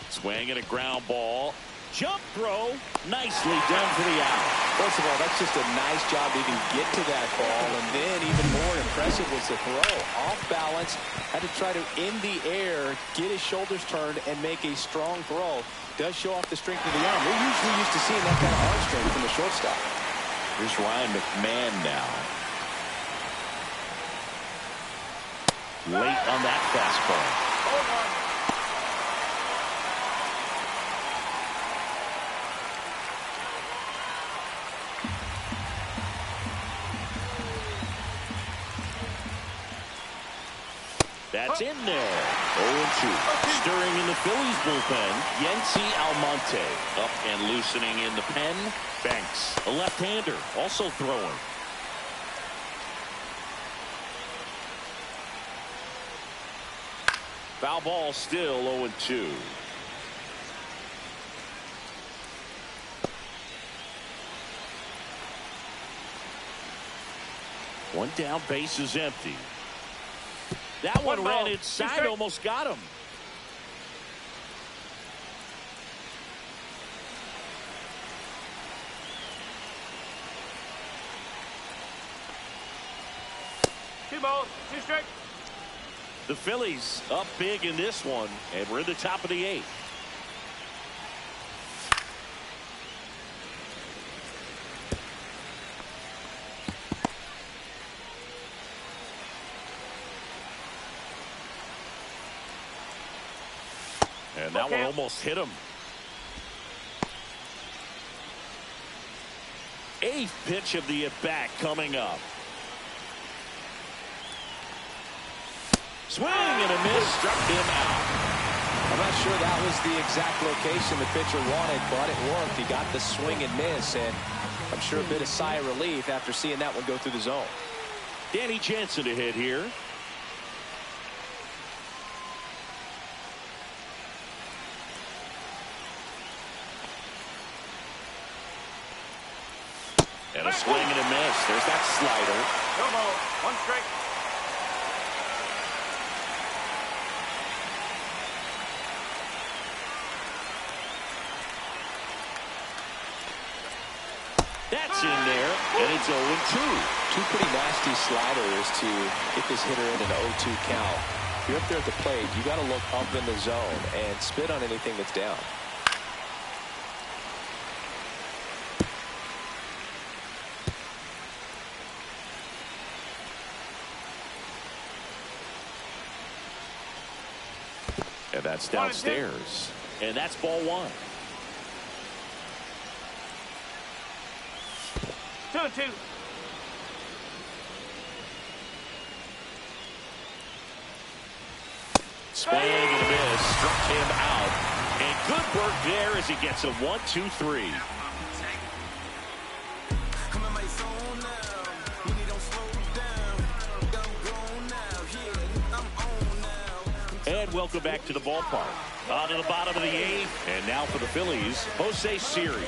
Swing and a ground ball. Jump throw. Nicely done for the out. First of all, that's just a nice job to even get to that ball. And then even more impressive was the throw. Off balance. Had to try to, in the air, get his shoulders turned and make a strong throw. Does show off the strength of the arm. We're usually used to seeing that kind of arm strength from the shortstop. Here's Ryan McMahon now. Late on that fastball. That's in there. 0-2. Stirring in the Phillies bullpen. Yency Almonte up and loosening in the pen. Banks, a left-hander, also throwing. Foul ball, still 0-2. One down, base is empty. That one ran inside, almost got him. Two balls, two strikes. The Phillies up big in this one, and we're in the top of the 8th. And that one almost hit him. 8th pitch of the at-bat coming up. Swing and a miss, struck him out. I'm not sure that was the exact location the pitcher wanted, but it worked. He got the swing and miss, and I'm sure a bit of sigh of relief after seeing that one go through the zone. Danny Jansen to hit here. And a swing and a miss. There's that slider. No ball, one strike. That's in there, and it's 0-2. Two pretty nasty sliders to get this hitter in an 0-2 count. If you're up there at the plate, you got to look up in the zone and spit on anything that's down. And that's downstairs. And that's ball 1. 2-2. Swing and a miss. Struck him out. And good work there as he gets a 1-2-3. And welcome back to the ballpark. On to the bottom of the 8th. And now for the Phillies, Jose Siri.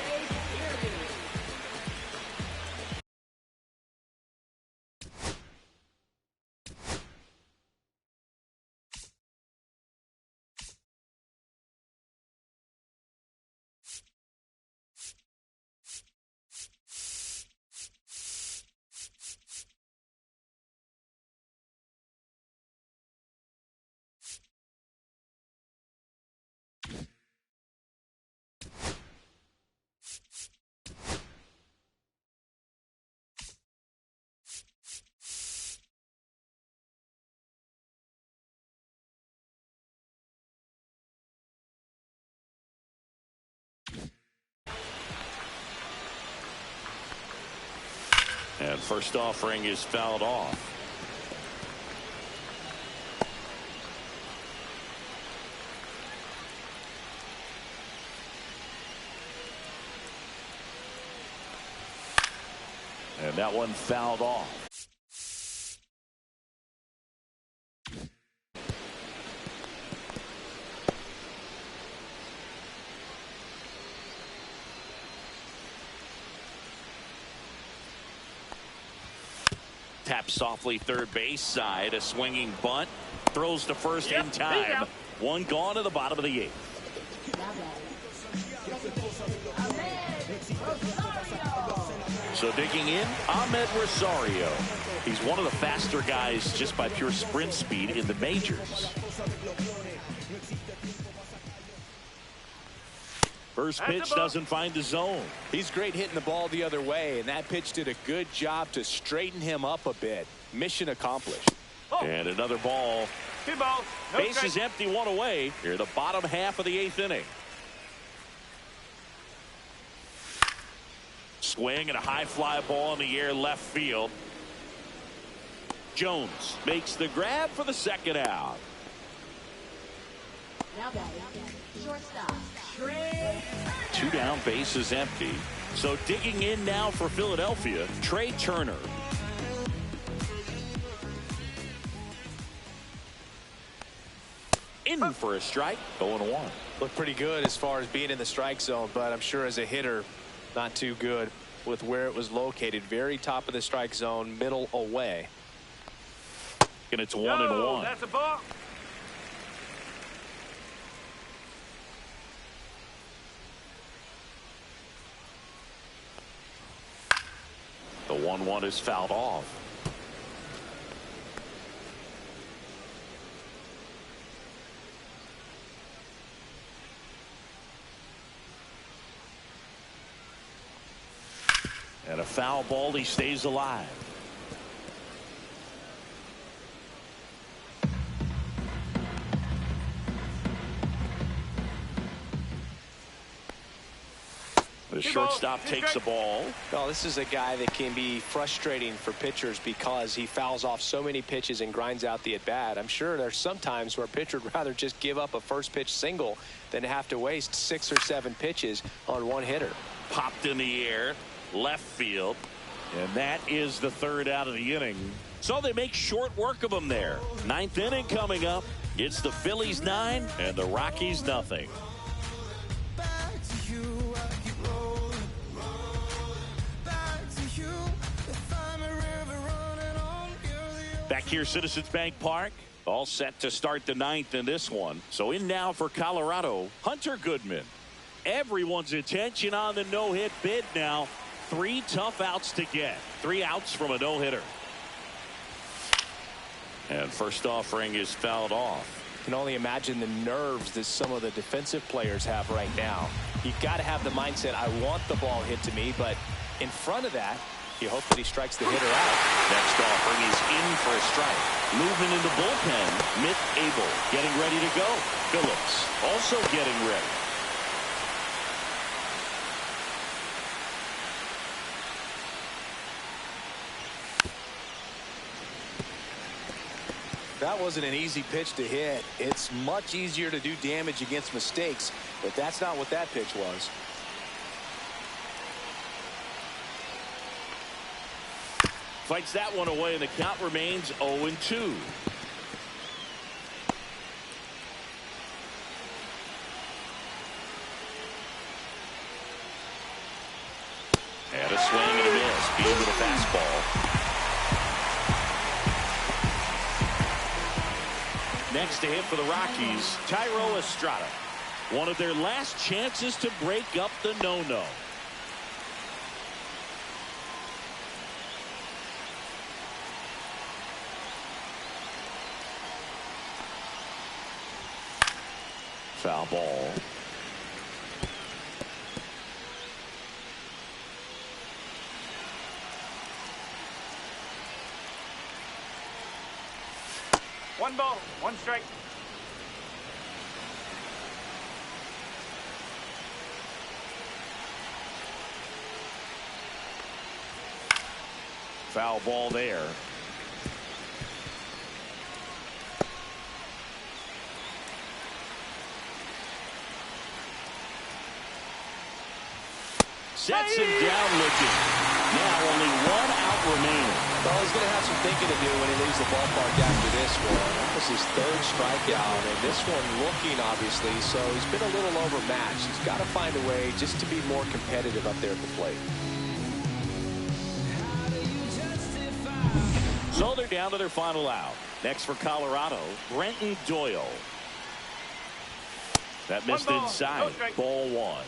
And first offering is fouled off. And that one fouled off. Taps softly third base side. A swinging bunt. Throws to first in time. One gone to the bottom of the 8th. So digging in, Ahmed Rosario. He's one of the faster guys just by pure sprint speed in the majors. First pitch doesn't find the zone. He's great hitting the ball the other way, and that pitch did a good job to straighten him up a bit. Mission accomplished. And another ball. 2 balls. No Base strike. is empty, 1 away. Here, the bottom half of the 8th inning. Swing and a high fly ball in the air left field. Jones makes the grab for the second out. Now batting, shortstop, Trey. 2 down, base is empty. So digging in now for Philadelphia, Trey Turner. In for a strike, 0-1. Looked pretty good as far as being in the strike zone, but I'm sure as a hitter, not too good with where it was located. Very top of the strike zone, middle away. And it's 1-1. That's a ball. The 1-1 is fouled off. And a foul ball, he stays alive. The shortstop takes the ball. Well, this is a guy that can be frustrating for pitchers because he fouls off so many pitches and grinds out the at-bat. I'm sure there's some times where a pitcher would rather just give up a first pitch single than have to waste 6 or 7 pitches on one hitter. Popped in the air, left field, and that is the 3rd out of the inning. So they make short work of him there. 9th inning coming up. It's the Phillies 9 and the Rockies nothing. Back here, Citizens Bank Park, all set to start the 9th in this one. So in now for Colorado, Hunter Goodman. Everyone's attention on the no-hit bid now. 3 tough outs to get. 3 outs from a no-hitter. And first offering is fouled off. You can only imagine the nerves that some of the defensive players have right now. You've got to have the mindset, I want the ball hit to me, but in front of that, you hope that he strikes the hitter out. Next offering is in for a strike. Moving in the bullpen, Mitt Abel getting ready to go. Phillips also getting ready. That wasn't an easy pitch to hit. It's much easier to do damage against mistakes, but that's not what that pitch was. Fights that one away, and the count remains 0-2. And a swing and a miss. Beat with a fastball. Next to hit for the Rockies, Tyro Estrada. One of their last chances to break up the no-no. Foul ball. One ball, 1 strike. Foul ball there. Sets him down looking. Now only one out remaining. Well, he's going to have some thinking to do when he leaves the ballpark after this one. This is his third strikeout, and this one looking, obviously, so he's been a little overmatched. He's got to find a way just to be more competitive up there at the plate. So they're down to their final out. Next for Colorado, Brenton Doyle. That missed inside. Ball one.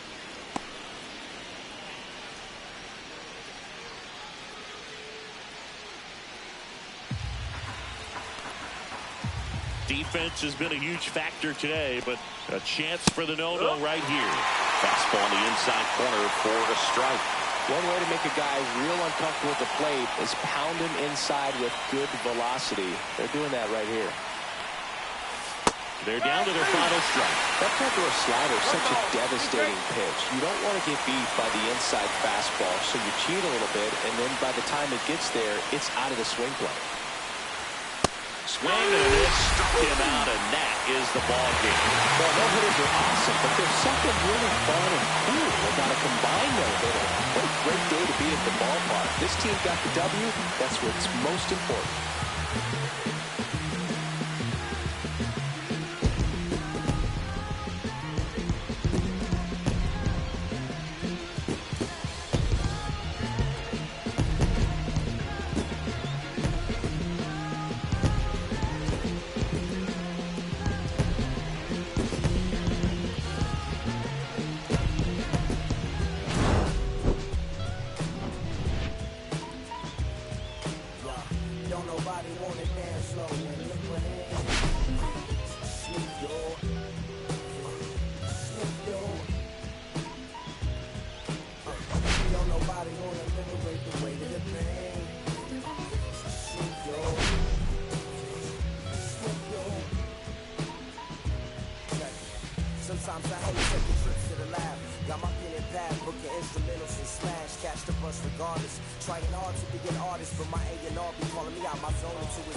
Defense has been a huge factor today, but a chance for the no-no right here. Fastball on the inside corner for a strike. One way to make a guy real uncomfortable at the plate is pound him inside with good velocity. They're doing that right here. They're down to their final strike. That backdoor slider is such a devastating pitch. You don't want to get beat by the inside fastball, so you cheat a little bit, and then by the time it gets there, it's out of the swing plane. Swing and a miss, struck him out, and that is the ball game. Well, no-hitters are awesome, but there's something really fun and cool about a combined no-hitter. What a great day to be at the ballpark. This team got the W. That's what's most important. Sometimes I hate taking trips to the lab. Got my pen and pad, booking instrumentals and smash. Catch the bus regardless. Trying hard to be an artist, but my A&R be calling me out my zone into his